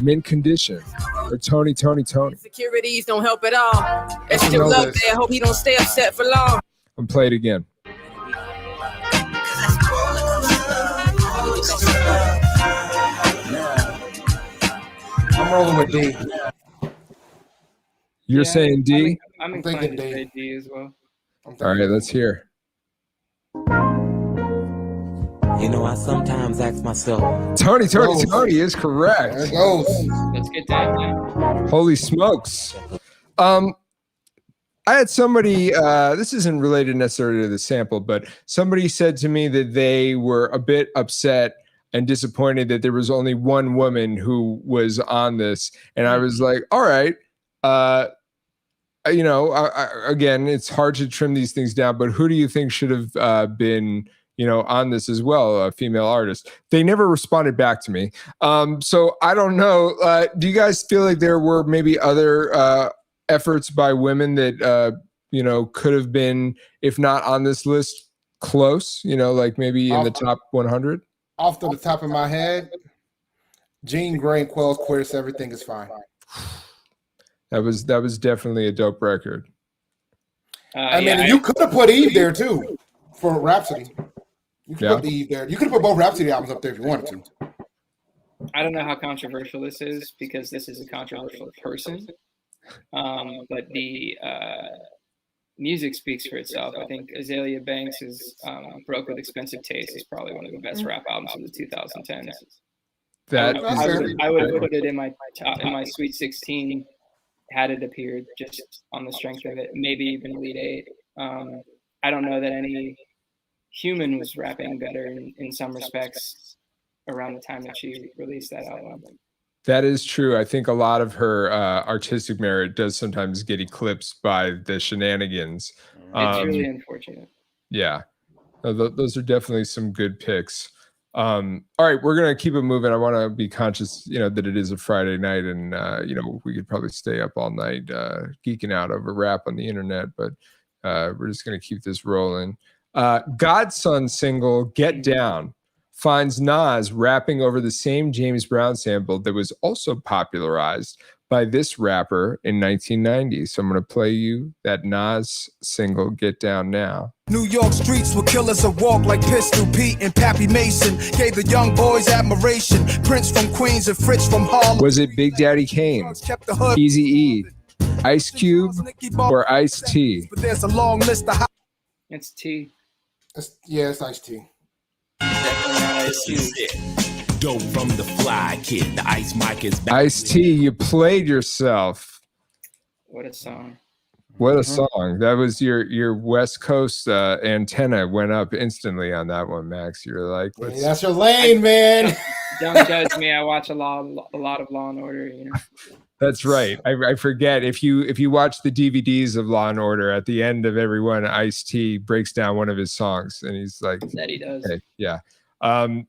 Mint Condition, or Tony? Insecurities don't help at all. There's still love there. Hope he don't stay upset for long. I'm play it again. I'm rolling with D. You're saying D? I'm inclined to say D as well. All right, let's hear. You know, I sometimes ask myself, Tony is correct. There it goes. Let's get that now. Holy smokes. I had somebody, this isn't related necessarily to the sample, but somebody said to me that they were a bit upset and disappointed that there was only one woman who was on this. And I was like, all right, again, it's hard to trim these things down, but who do you think should have been, on this as well, a female artist? They never responded back to me. So I don't know. Do you guys feel like there were maybe other efforts by women that, could have been, if not on this list, close, like maybe in the top 100? Off to the top of my head, Jean Grey and Quells Queers, Everything Is Fine. That was definitely a dope record. You could have put Eve there too for Rhapsody. You could put Eve there. You could have put both Rhapsody albums up there if you wanted to. I don't know how controversial this is because this is a controversial person. But the music speaks for itself. I think Azalea Banks's "Broke with Expensive Taste" is probably one of the best rap albums of the 2010s. I would put it in my Sweet 16 had it appeared, just on the strength of it. Maybe even Elite 8. I don't know that any human was rapping better in some respects around the time that she released that album. That is true. I think a lot of her artistic merit does sometimes get eclipsed by the shenanigans. It's really unfortunate. Yeah, those are definitely some good picks. All right, we're gonna keep it moving. I want to be conscious, that it is a Friday night, and we could probably stay up all night geeking out over rap on the internet, but we're just gonna keep this rolling. Godson single "Get Down" finds Nas rapping over the same James Brown sample that was also popularized by this rapper in 1990. So I'm going to play you that Nas single, "Get Down" now. New York streets where killers that walk like Pistol Pete and Pappy Mason gave the young boys admiration. Prince from Queens and Fritz from Harlem. Was it Big Daddy Kane, Eazy-E, Ice Cube, or Ice-T? But there's a long list of It's T. It's Ice-T. Dope from the fly kid. The ice mic is back. Ice-T, you played yourself. What a song. What a song. That was your West Coast antenna went up instantly on that one, Max. You're like, that's your lane, man. Don't judge me. I watch a lot of Law and Order, That's right. I forget, if you watch the DVDs of Law and Order, at the end of every one, Ice-T breaks down one of his songs, and he's like, that he does. Hey, yeah.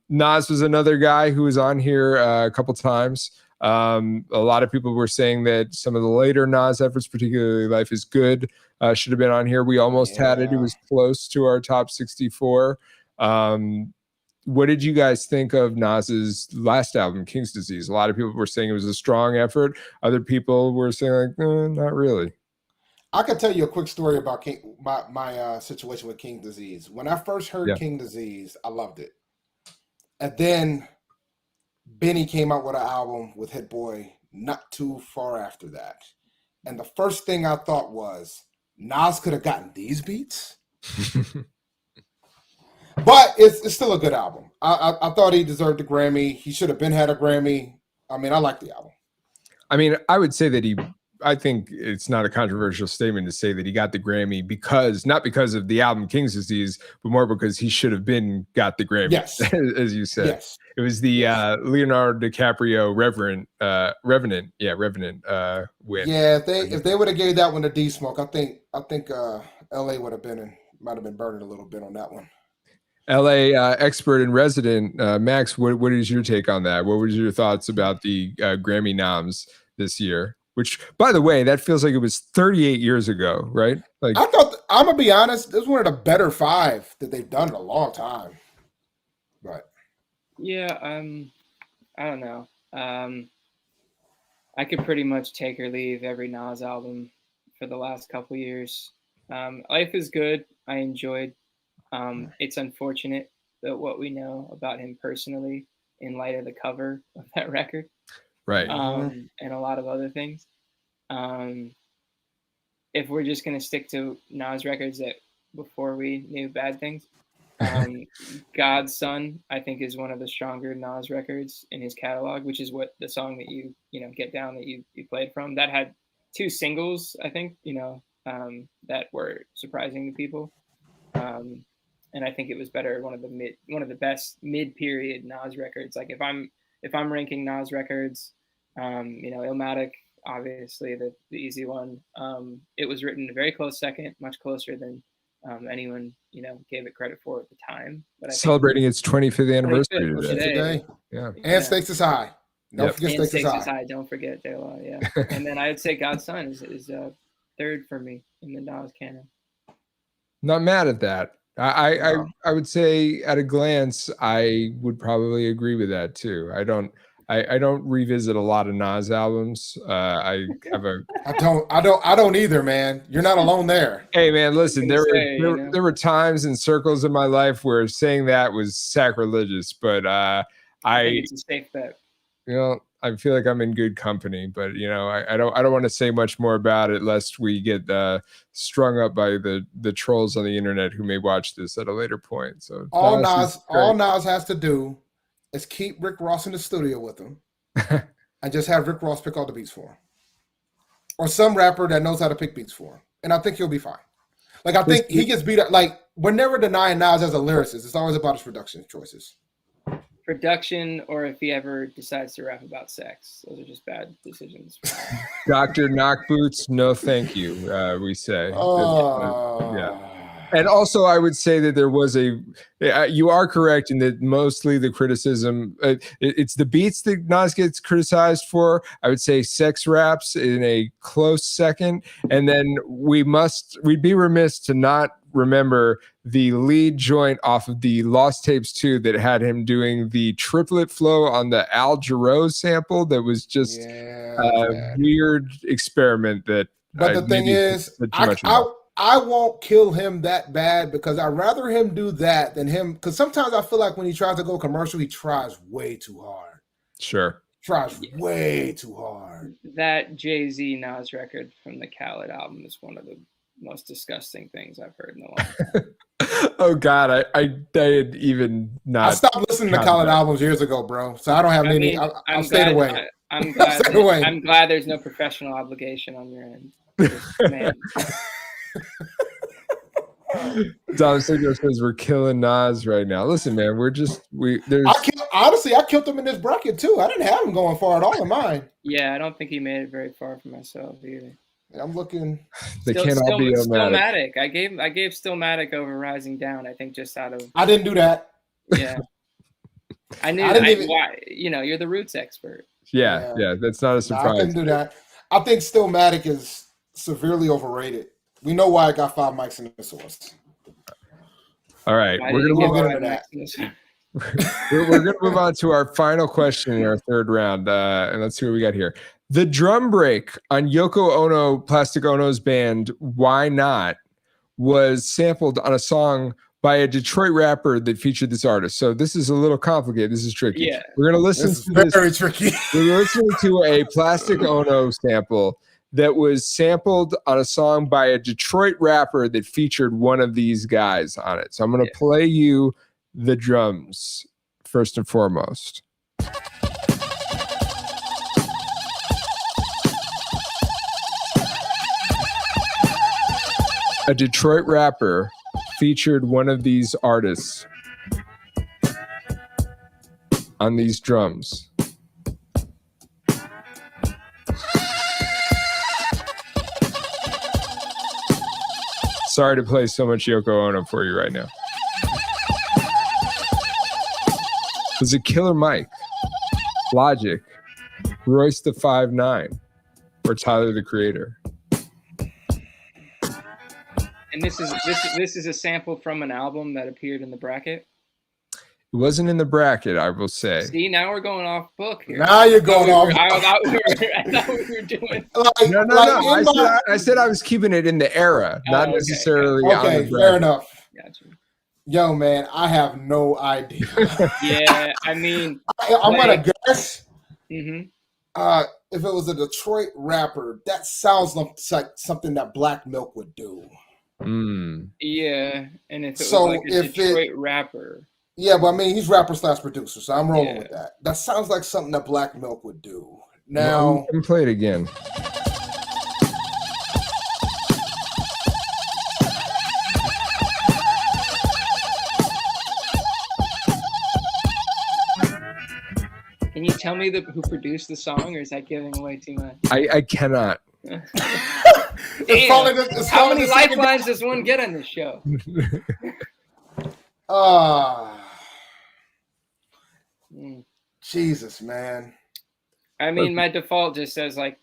Nas was another guy who was on here a couple times. A lot of people were saying that some of the later Nas efforts, particularly "Life Is Good," should have been on here. We almost had it. It was close to our top 64. What did you guys think of Nas's last album, King's Disease? A lot of people were saying it was a strong effort. Other people were saying like, not really. I could tell you a quick story about my situation with King's Disease. When I first heard King Disease, I loved it. And then Benny came out with an album with Hit Boy not too far after that. And the first thing I thought was, Nas could have gotten these beats. But it's still a good album. I thought he deserved a Grammy. He should have had a Grammy. I mean, I like the album. I mean, I would say that I think it's not a controversial statement to say that he got the Grammy not because of the album King's Disease, but more because he should have got the Grammy. Yes. As you said. Yes. It was the Leonardo DiCaprio Revenant win. Yeah, if they would have gave that one to D Smoke, I think LA might have been burning a little bit on that one. LA expert in resident, Max, what is your take on that? What was your thoughts about the Grammy noms this year? Which, by the way, that feels like it was 38 years ago, right? Like, I thought, I'm gonna be honest, this was one of the better 5 that they've done in a long time. But yeah, I don't know. I could pretty much take or leave every Nas album for the last couple years. Life Is Good. I enjoyed. It's unfortunate that what we know about him personally, in light of the cover of that record. Right. And a lot of other things. If we're just going to stick to Nas records that before we knew bad things, God's Son, I think, is one of the stronger Nas records in his catalog, which is what the song that you Get Down that you played from, that had 2 singles, I think, that were surprising to people. And I think it was better, one of the best mid-period Nas records. Like if I'm ranking Nas records, Illmatic, obviously the easy one. It was written a very close second, much closer than anyone gave it credit for at the time. But I celebrating its 25th anniversary today. Yeah. And Stakes is High. Don't forget and Stakes is High. Don't forget J-Law. Yeah. And then I'd say God's Son is third for me in the Nas canon. Not mad at that. I would say at a glance, I would probably agree with that too. I don't revisit a lot of Nas albums. I don't either, man. You're not alone there. Hey man, listen, there were times and circles in my life where saying that was sacrilegious, but I think it's a safe bet. I feel like I'm in good company, but you know, I don't want to say much more about it lest we get strung up by the trolls on the internet who may watch this at a later point. So all Nas has to do is keep Rick Ross in the studio with him and just have Rick Ross pick all the beats for him. Or some rapper that knows how to pick beats for him. And I think he'll be fine. Like, I think he gets beat up. Like, we're never denying Nas as a lyricist. It's always about his production choices. Production, or if he ever decides to rap about sex. Those are just bad decisions. Dr. Knockboots, no thank you, we say. Yeah. And also, I would say that there was you are correct in that mostly the criticism, it's the beats that Nas gets criticized for. I would say sex raps in a close second. And then we'd be remiss to not remember the lead joint off of the Lost Tapes 2 that had him doing the triplet flow on the Al Jarreau sample. That was just a weird experiment that. But the thing is, I won't kill him that bad because I'd rather him do that than him. Because sometimes I feel like when he tries to go commercial, he tries way too hard. Sure. Tries way too hard. That Jay-Z Nas record from the Khaled album is one of the most disgusting things I've heard in a long time. Oh God, I had even not. I stopped listening to Khaled albums years ago, bro. So I don't have any. I'll stay away. I'm glad there's no professional obligation on your end. Man. Dom Sigler says we're killing Nas right now. Listen, man, I killed him in this bracket too. I didn't have him going far at all in mine. Yeah, I don't think he made it very far for myself either. I'm looking. They can't all be Stillmatic. I gave Stillmatic over Rising Down. I think just out of. I didn't do that. Yeah. I knew. Why? You know, you're the Roots expert. Yeah. That's not a surprise. I didn't do that. I think Stillmatic is severely overrated. We know why I got 5 mics in the source. All right, we're gonna move on to our final question in our third round, and let's see what we got here. The drum break on Yoko Ono, Plastic Ono's band "Why Not" was sampled on a song by a Detroit rapper that featured this artist. So this is a little complicated. This is tricky. Yeah, we're gonna listen to this. Very tricky. We're listening to a Plastic Ono sample that was sampled on a song by a Detroit rapper that featured one of these guys on it. So I'm going to play you the drums first and foremost. A Detroit rapper featured one of these artists on these drums. Sorry to play so much Yoko Ono for you right now. Was it Killer Mike, Logic, Royce the 5'9", or Tyler the Creator? And this is a sample from an album that appeared in the bracket. It wasn't in the bracket, I will say. See, now we're going off book here. Now you're going off. I thought we were doing. No. I said I was keeping it in the era, not necessarily on the bracket. Fair enough. Gotcha. Yo, man, I have no idea. Yeah, I mean, I'm gonna guess. Mm-hmm. If it was a Detroit rapper, that sounds like something that Black Milk would do. Mm. Yeah, and if it was like a Detroit rapper. Yeah, but I mean, he's rapper / producer, so I'm rolling with that. That sounds like something that Black Milk would do. Now, let me play it again. Can you tell me who produced the song, or is that giving away too much? I cannot. How many lifelines does one get on this show? Jesus, man. I mean, my default just says like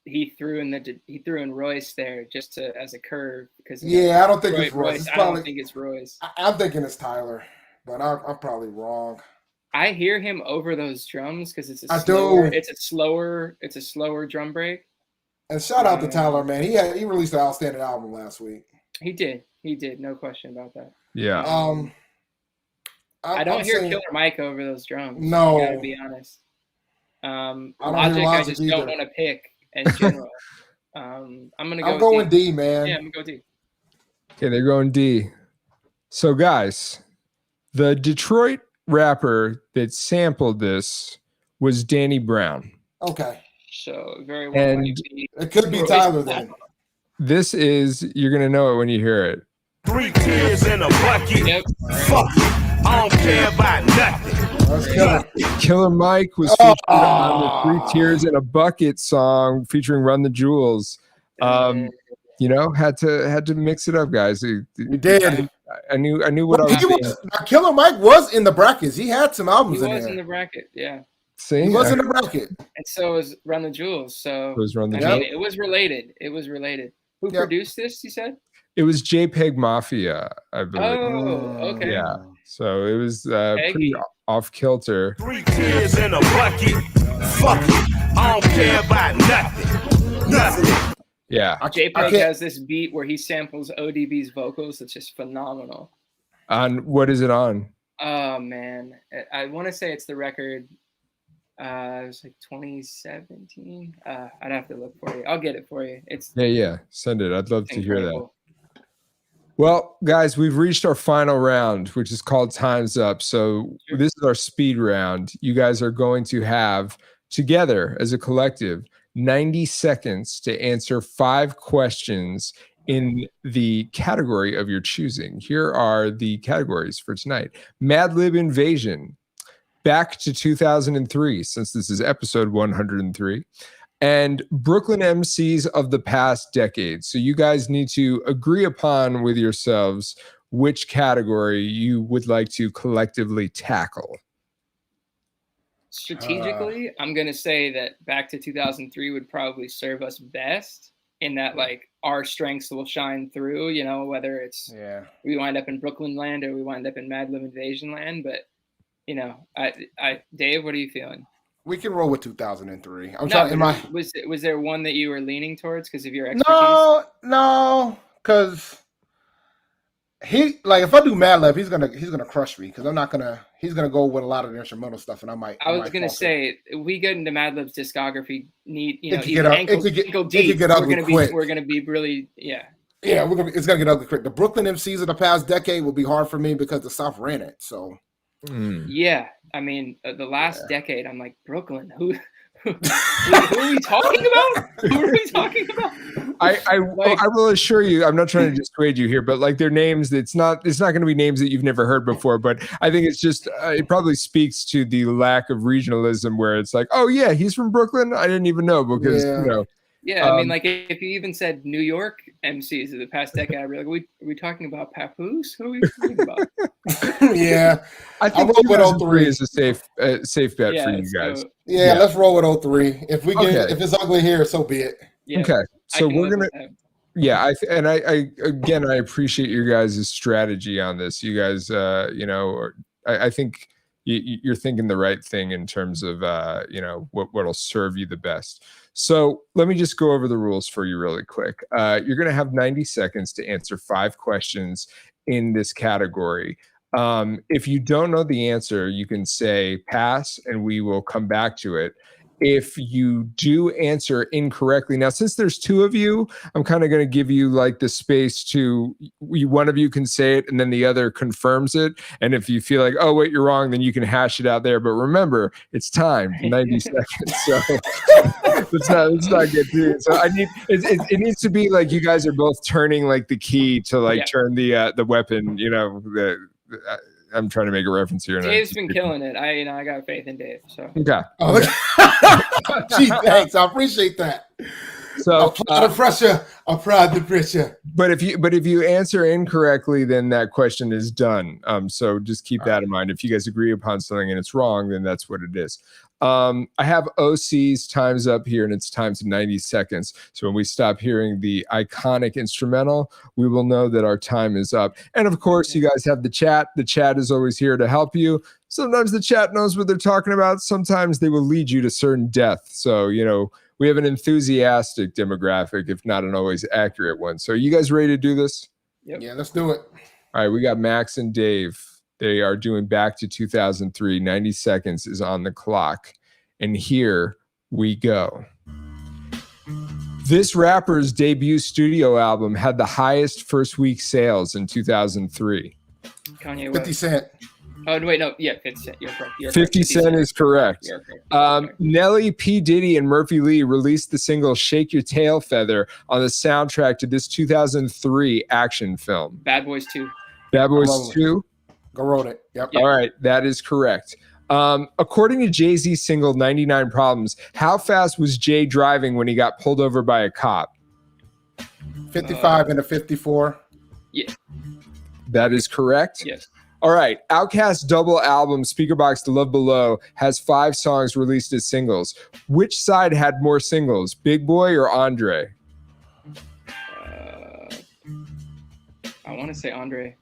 he threw in Royce there just as a curve because I don't think it's Royce. I don't think it's Royce. I'm thinking it's Tyler, but I'm probably wrong. I hear him over those drums because it's a slower drum break. And shout out to Tyler, man. He released an outstanding album last week. He did, no question about that. Yeah. I don't hear Killer Mike over those drums. No, I gotta be honest. Logic, I just don't want to pick in general. I'm going D, man. Yeah, I'm gonna go D. Okay, they're going D. So, guys, the Detroit rapper that sampled this was Danny Brown. Okay. So very well. And it could be Tyler then. This is, you're going to know it when you hear it. 3 tears in a bucket. Yep. Fuck it. I don't care about nothing. Killer Mike was featured on the 3 Tears in a Bucket song featuring Run the Jewels. You know, had to mix it up, guys. We did. I knew what I was doing. Killer Mike was in the brackets. He had some albums in there. He was in the bracket, yeah. See? He was in the bracket. And so was Run the Jewels. So it was Run the Jewels. Jewels. It was related. It was related. Who produced this, you said? It was JPEG Mafia, I believe. Oh, okay. Yeah. So it was pretty off kilter. 3 tears in a bucket. Fuck it. I don't care about nothing. Yeah. JPEG has this beat where he samples ODB's vocals. It's just phenomenal. On what is it on? Oh man, I want to say it's the record. It was like 2017. I'd have to look for you. I'll get it for you. Yeah. Send it. I'd love to hear that. Well, guys, we've reached our final round, which is called Time's Up. So this is our speed round. You guys are going to have together as a collective 90 seconds to answer 5 questions in the category of your choosing. Here are the categories for tonight. Mad Lib Invasion, back to 2003, since this is episode 103, and Brooklyn MCs of the past decade. So you guys need to agree upon with yourselves which category you would like to collectively tackle. Strategically, I'm going to say that back to 2003 would probably serve us best in that, like, our strengths will shine through, you know, whether it's we wind up in Brooklyn land or we wind up in Mad Lib Invasion land. But, you know, Dave, what are you feeling? We can roll with 2003. Was there one that you were leaning towards because of your expertise? No, because if I do Mad Lib, he's gonna crush me because he's gonna go with a lot of the instrumental stuff, and I was gonna say we get into Mad Lib's discography, we're gonna be really it's gonna get ugly quick. The Brooklyn MCs of the past decade will be hard for me because the South ran it. So yeah, I mean the last decade, I'm like, Brooklyn, who are we talking about? Who are we talking about? I will assure you, I'm not trying to dissuade you here, but like their names, it's not going to be names that you've never heard before. But I think it's just it probably speaks to the lack of regionalism, where it's like, oh yeah, he's from Brooklyn. I didn't even know because you know. Yeah, I mean, like if you even said New York MCs of the past decade, I'd be like, are we talking about Papoose? Who are we talking about? Yeah, I think roll with 03 is a safe bet for you guys. Yeah, let's roll with 03. If we get if it's ugly here, so be it. Yeah, okay, so we're gonna. Yeah, I appreciate your guys' strategy on this. You guys, I think you're thinking the right thing in terms of what'll serve you the best. So let me just go over the rules for you really quick. You're going to have 90 seconds to answer 5 questions in this category. If you don't know the answer, you can say pass and we will come back to it. If you do answer incorrectly, now since there's 2 of you, I'm kind of going to give you like the space to one of you can say it and then the other confirms it. And if you feel like, oh wait, you're wrong, then you can hash it out there. But remember, it's time, 90 seconds. So let's not get through it. So it needs to be like you guys are both turning like the key to like turn the weapon. You know, I'm trying to make a reference here. Dave's been killing it. I got faith in Dave. So okay. Gee, thanks. I appreciate that. So apply the pressure. But if you answer incorrectly, then that question is done. So just keep that in mind. If you guys agree upon something and it's wrong, then that's what it is. I have OC's Time's Up here, and it's time to 90 seconds. So when we stop hearing the iconic instrumental, we will know that our time is up. And of course, you guys have the chat. The chat is always here to help you. Sometimes the chat knows what they're talking about. Sometimes they will lead you to certain death. So, we have an enthusiastic demographic, if not an always accurate one. So are you guys ready to do this? Yep. Yeah, let's do it. All right, we got Max and Dave. They are doing back to 2003. 90 seconds is on the clock. And here we go. This rapper's debut studio album had the highest first week sales in 2003. Kanye 50 West. Cent. Oh wait, no, yeah, 50 Cent. You're correct. 50 Cent is correct. You're correct. Nelly, P. Diddy, and Murphy Lee released the single Shake Your Tail Feather on the soundtrack to this 2003 action film. Bad Boys 2. Bad Boys 2? Go wrote it. Yep. All right, that is correct. According to Jay-Z's single 99 Problems, how fast was Jay driving when he got pulled over by a cop? 55 and a 54. Yeah. That is correct. Yes. All right. Outkast's double album, Speakerboxxx to Love Below, has 5 songs released as singles. Which side had more singles, Big Boy or Andre? I want to say Andre.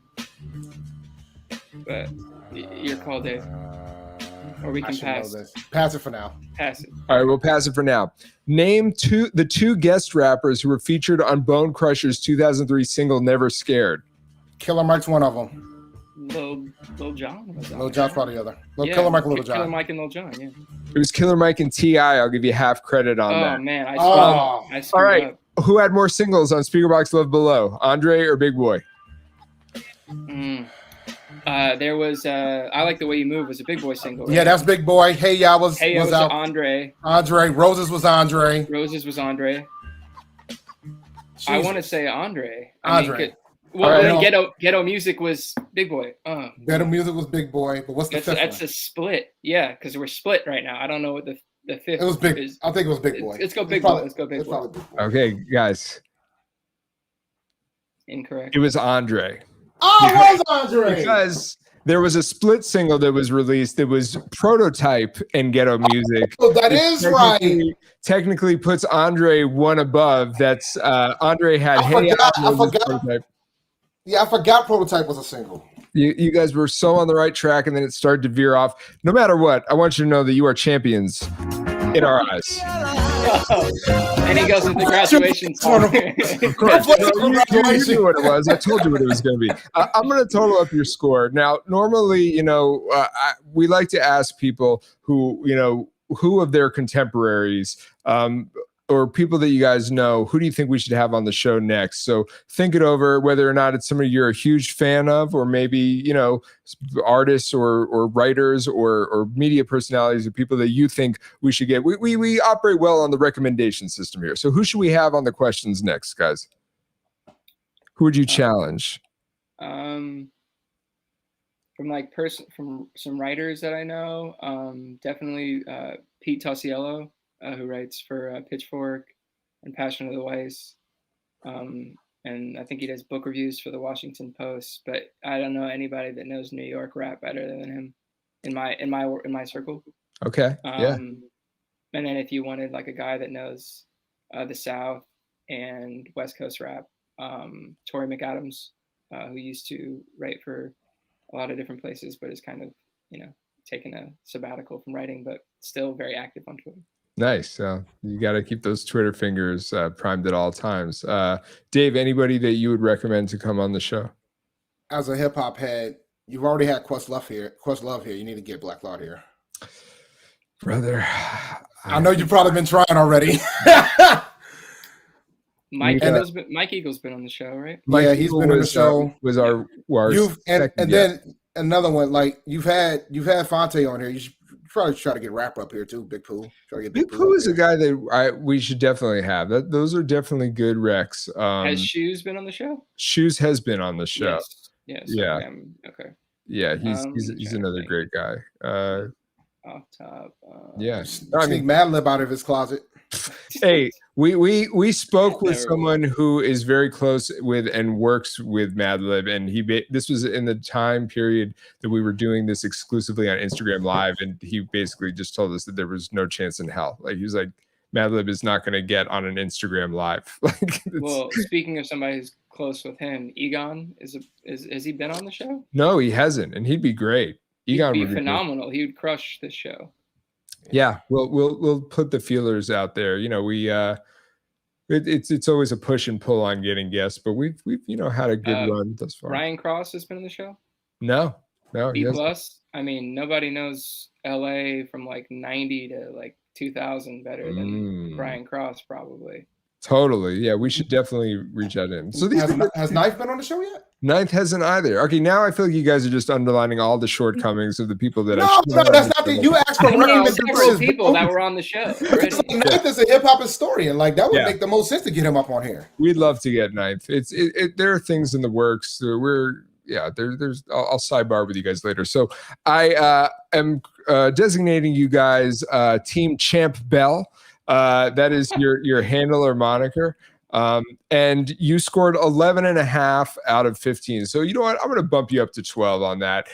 But your call, Dave. Or we can pass. Pass it for now. Pass it. All right, we'll pass it for now. Name the two guest rappers who were featured on Bone Crusher's 2003 single Never Scared. Killer Mike's one of them. Lil Jon. Lil Jon's probably the other. Killer Mike and Lil Jon. Killer Mike and Lil Jon, yeah. It was Killer Mike and T.I. I'll give you half credit on that. Oh, man. I screwed All right. up. Who had more singles on Speakerboxxx Love Below, Andre or Big Boy? There was I Like the Way You Move was a Big Boy single. Right? Yeah, that's Big Boy. Hey Ya was out. Andre. Roses was Andre. Roses was Andre. Jeez. I want to say Andre. Andre. Ghetto Music was Big Boy. Ghetto Music was Big Boy, but what's the fifth That's one? a split. Yeah, because we're split right now. I don't know what the fifth It was Big. is. I think it was Big Boy. Let's go Big Boy. Let's go Big Boy. Okay, guys. Incorrect. It was Andre. Oh, it was Andre. Because there was a split single that was released that was Prototype and Ghetto Music. Oh, that is right. Technically puts Andre one above. That's Andre had I forgot. Prototype. Yeah, I forgot Prototype was a single. You guys were so on the right track, and then it started to veer off. No matter what, I want you to know that you are champions in our eyes. And he goes with the graduation song. Of course. You knew what it was. I told you what it was going to be. I'm going to total up your score. Now, normally, we like to ask people who of their contemporaries or people that you guys know, who do you think we should have on the show next? So think it over, whether or not it's somebody you're a huge fan of, or maybe, artists or writers or media personalities or people that you think we should get. We operate well on the recommendation system here. So who should we have on the questions next, guys? Who would you challenge? From some writers that I know, definitely Pete Tosiello. Who writes for Pitchfork and Passion of the Weiss. And I think he does book reviews for the Washington Post, but I don't know anybody that knows New York rap better than him in my circle. Okay. Yeah. And then if you wanted like a guy that knows the South and West Coast rap, Tori McAdams, who used to write for a lot of different places, but is kind of, taking a sabbatical from writing, but still very active on Twitter. Nice. You got to keep those Twitter fingers primed at all times. Dave, anybody that you would recommend to come on the show? As a hip hop head, you've already had Questlove here. You need to get Black Thought here. Brother. I know you've probably been trying already. Mike Eagle's been on the show, right? Yeah, he's been on the show. Was our then another one, like you've had Fonte on here. You should probably try to get Rap up here too. Big Pooh. Big Pooh is a guy that we should definitely have. Those are definitely good recs. Has Shoes been on the show? Shoes has been on the show. Yes. Yeah. Okay. Yeah, he's another great guy. Off top. Yeah. Sneak Mad Lib out of his closet. Hey, we spoke with someone who is very close with and works with Madlib, and this was in the time period that we were doing this exclusively on Instagram Live, and he basically just told us that there was no chance in hell. Like he was like, Madlib is not going to get on an Instagram Live. Well, speaking of somebody who's close with him, Egon has he been on the show? No, he hasn't, and he'd be great. Egon would be phenomenal. He would crush this show. Yeah, we'll put the feelers out there. It's always a push and pull on getting guests, but we've had a good run thus far. Ryan Cross has been on the show? No. No, B yes. plus. I mean, nobody knows LA from like 90 to like 2000 better than Brian Cross, probably. Totally. Yeah, we should definitely reach out to him. So these Has Knife been on the show yet? Ninth hasn't either. Okay, now I feel like you guys are just underlining all the shortcomings of the people that I No, should no, have that's on not the the. show. You asked for I named recommendations, several people bro. that were on the show already. Knife is a hip hop historian. Like that would Yeah. make the most sense to get him up on here. We'd love to get Ninth. There are things in the works. There's I'll sidebar with you guys later. So I am designating you guys Team Champ Bell. That is your handle or moniker. And you scored 11.5 out of 15. So you know what? I'm going to bump you up to 12 on that.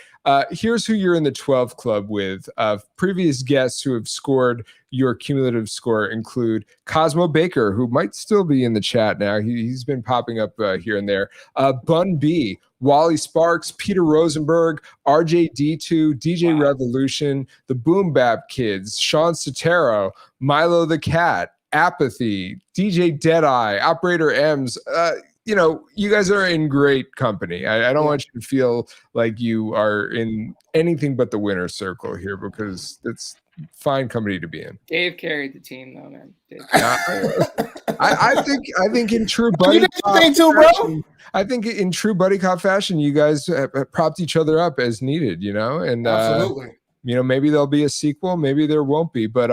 Here's who you're in the 12 club with. Previous guests who have scored your cumulative score include Cosmo Baker, who might still be in the chat now. He's been popping up here and there. Bun B, Wally Sparks, Peter Rosenberg, RJD2, DJ Revolution, the Boom Bap Kids, Sean Sotero, Milo the Cat, Apathy, DJ Deadeye, Operator M's. You guys are in great company. I don't want you to feel like you are in anything but the winner's circle here, because it's fine company to be in. Dave carried the team, though, man. I think in true buddy cop fashion, I think in true buddy cop fashion, you guys have propped each other up as needed, and Absolutely. Maybe there'll be a sequel, maybe there won't be, but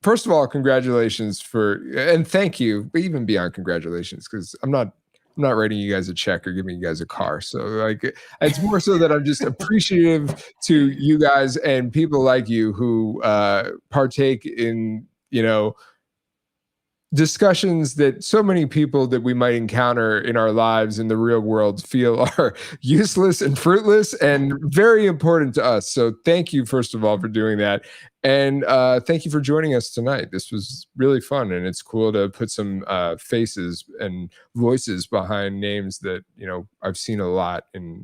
first of all, congratulations and thank you, but even beyond congratulations, because I'm not writing you guys a check or giving you guys a car. So like, it's more so that I'm just appreciative to you guys and people like you who partake in, discussions that so many people that we might encounter in our lives in the real world feel are useless and fruitless and very important to us. So thank you, first of all, for doing that. And thank you for joining us tonight. This was really fun, and it's cool to put some faces and voices behind names that, I've seen a lot in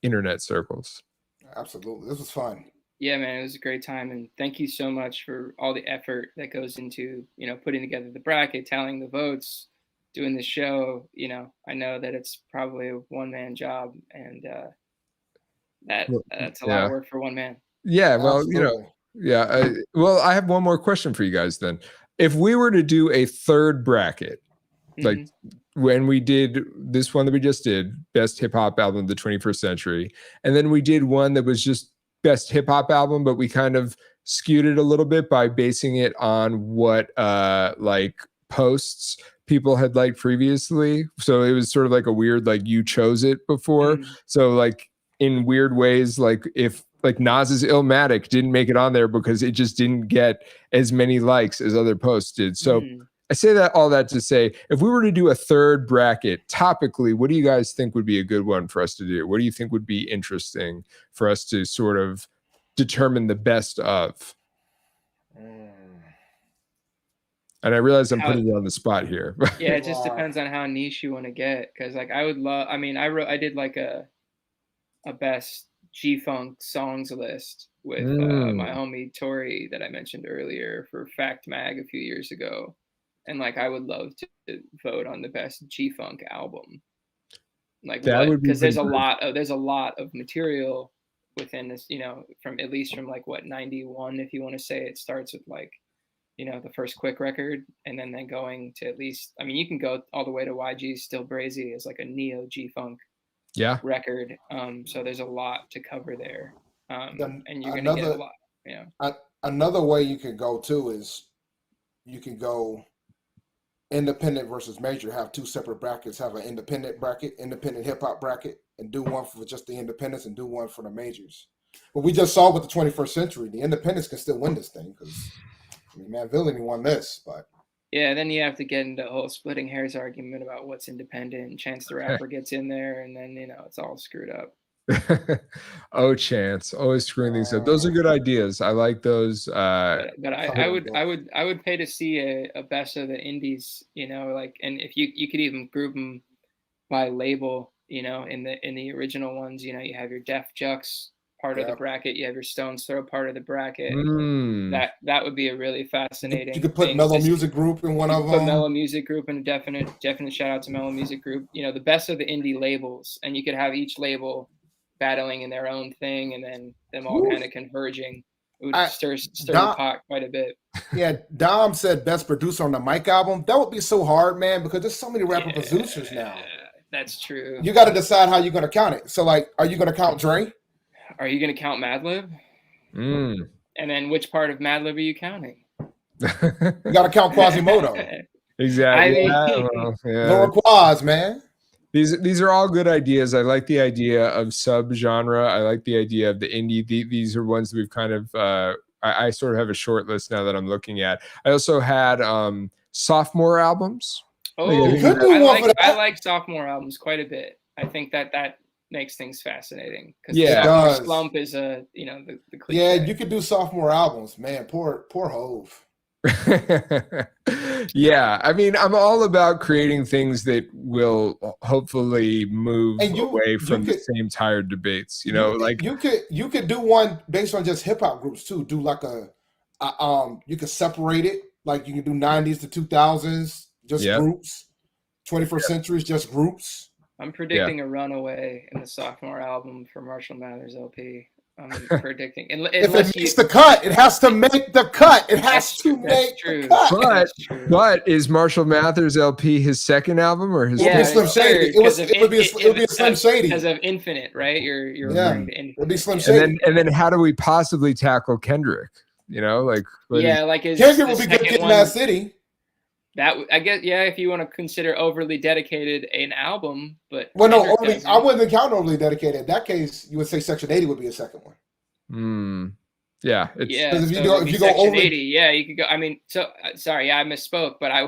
internet circles. Absolutely. This was fun. Yeah, man, it was a great time, and thank you so much for all the effort that goes into, putting together the bracket, tallying the votes, doing the show. I know that it's probably a one-man job, and that's a lot of work for one man. Yeah, well, Absolutely. I have one more question for you guys then. If we were to do a third bracket, like when we did this one that we just did, best hip hop album of the 21st century, and then we did one that was just best hip hop album, but we kind of skewed it a little bit by basing it on what like posts people had liked previously. So it was sort of like a weird, like, you chose it before. So like in weird ways, like if like Nas's Illmatic didn't make it on there because it just didn't get as many likes as other posts did. So I say that all that to say, if we were to do a third bracket topically, what do you guys think would be a good one for us to do? What do you think would be interesting for us to sort of determine the best of? And I realize I'm putting you on the spot here. Yeah, it just depends on how niche you want to get. Because like I did like a best G-Funk songs list with my homie Tori that I mentioned earlier for Fact Mag a few years ago. And like, I would love to vote on the best G-Funk album. Like, because there's a lot of material within this, from at least from like what 91, if you want to say it starts with like, the first Quick record, and then going to at least, you can go all the way to YG's Still Brazy as like a neo G-Funk record. So there's a lot to cover there, and you're gonna get a lot. Another way you could go too is you can go independent versus major, have two separate brackets, have an independent bracket, independent hip hop bracket, and do one for just the independents and do one for the majors. But we just saw with the 21st century, the independents can still win this thing because, Villainy won this, but. Yeah, then you have to get into a whole splitting hairs argument about what's independent, and Chance the Rapper gets in there, and then, it's all screwed up. Oh, Chance, always screwing things up. Those are good ideas. I like those. But I would pay to see a best of the indies, like, and if you could even group them by label, in the original ones, you have your Def Jux part of the bracket. You have your Stones Throw part of the bracket. That would be a really fascinating. You could put Mellow Music Group in one of them. Put Mellow Music Group in a definite shout out to Mellow Music Group. You know, the best of the indie labels, and you could have each label battling in their own thing, and then them all kind of converging. It would stir the pot quite a bit. Yeah, Dom said best producer on the Mike album. That would be so hard, man, because there's so many rapper producers now. That's true. You got to decide how you're going to count it. So, like, are you going to count Dre? Are you going to count Madlib? And then which part of Madlib are you counting? You got to count Quasimodo. Exactly. Laura Quaz, man. These are all good ideas. I like the idea of sub-genre. I like the idea of the indie. These are ones that we've kind of I sort of have a short list now that I'm looking at. I also had sophomore albums. Oh, I like sophomore albums quite a bit. I think that makes things fascinating. Yeah, slump is the cliche. Yeah, you could do sophomore albums, man. Poor Hove. Yeah, I mean, I'm all about creating things that will hopefully move away from the same tired debates. You know, like you could do one based on just hip hop groups too. Do like you could separate it. Like you can do 90s to 2000s, just groups. 21st centuries, just groups. I'm predicting a runaway in the sophomore album for Marshall Mathers LP. I'm predicting. If it makes the cut, it has to make the cut. It has to make the cut. But is Marshall Mathers LP his second album or his? It would be Slim Shady. It would be a Slim Shady because of Infinite, right? You're it would be Slim Shady. And then how do we possibly tackle Kendrick? You know, like Kendrick will be Good Kid, Mad City. That I guess, if you want to consider Overly Dedicated an album, but I wouldn't count Overly Dedicated. In that case, you would say Section 80 would be a second one. Yeah, if you go Section over 80, you could go. I mean, sorry, I misspoke, but I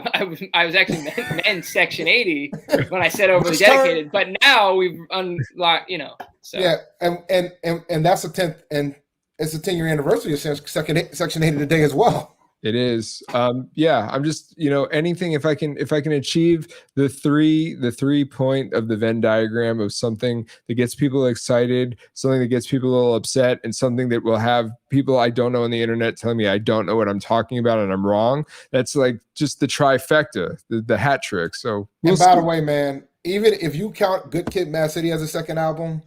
was actually meant Section 80 when I said Overly Dedicated. But now we've unlocked, So. Yeah, and that's a 10th, and it's a 10-year anniversary of Section 80 today as well. It is. I'm just, anything if I can achieve the three point of the Venn diagram of something that gets people excited, something that gets people a little upset, and something that will have people I don't know on the internet telling me I don't know what I'm talking about and I'm wrong. That's like just the trifecta, the hat trick. So by the way, man, even if you count Good Kid, Mad City as a second album,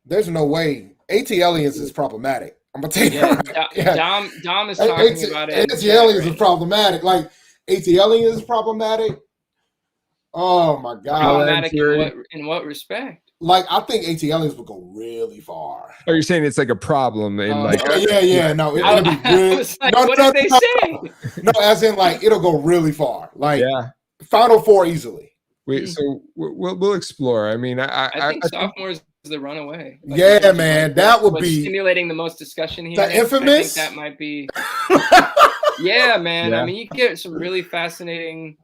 there's no way. AT Aliens is problematic. I'm gonna tell you. Dom is talking about it. AT Aliens is problematic. Like AT Aliens is problematic. Oh my god! Problematic in what respect? Like I think AT Aliens will go really far. Oh, you're saying it's like a problem in No, it'll be really. What did they say? No, as in like it'll go really far. Like Final Four easily. So we'll explore. I mean, I think sophomores. The runaway. Man, that would be stimulating the most think The Infamous. that might be. Man. I mean, you get some really fascinating.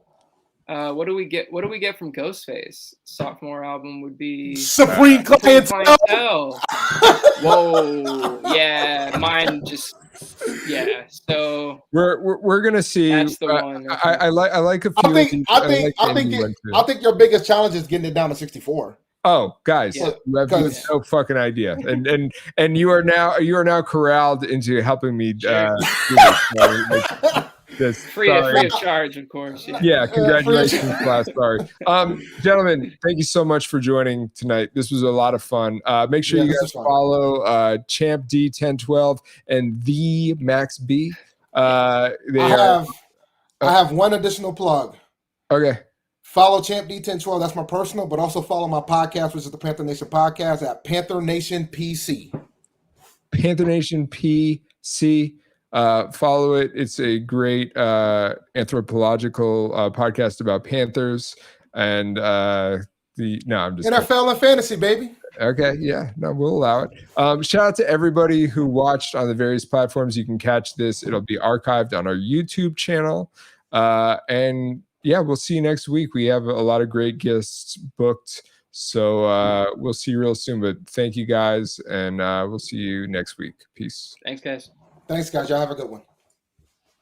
What do we get? What do we get from Ghostface? Sophomore album would be Supreme Clientele. Whoa, mine just. So we're gonna see. That's the one. I like a few. I think your biggest challenge is getting it down to 64. Oh, guys, you have no fucking idea, and you are now corralled into helping me. This free of charge, of course. Yeah, congratulations, class. Sorry, gentlemen, thank you so much for joining tonight. This was a lot of fun. Make sure you guys follow Champ D 1012 and the Max B. I have one additional plug. Okay. Follow Champ D1012. That's my personal, but also follow my podcast, which is the Panther Nation podcast at Panther Nation PC. Panther Nation PC. Follow it. It's a great anthropological podcast about Panthers and I'm just NFL and fantasy, baby. Okay, we'll allow it. Shout out to everybody who watched on the various platforms. You can catch this. It'll be archived on our YouTube channel. We'll see you next week. We have a lot of great guests booked. So we'll see you real soon. But thank you guys. And we'll see you next week. Peace. Thanks, guys. Y'all have a good one.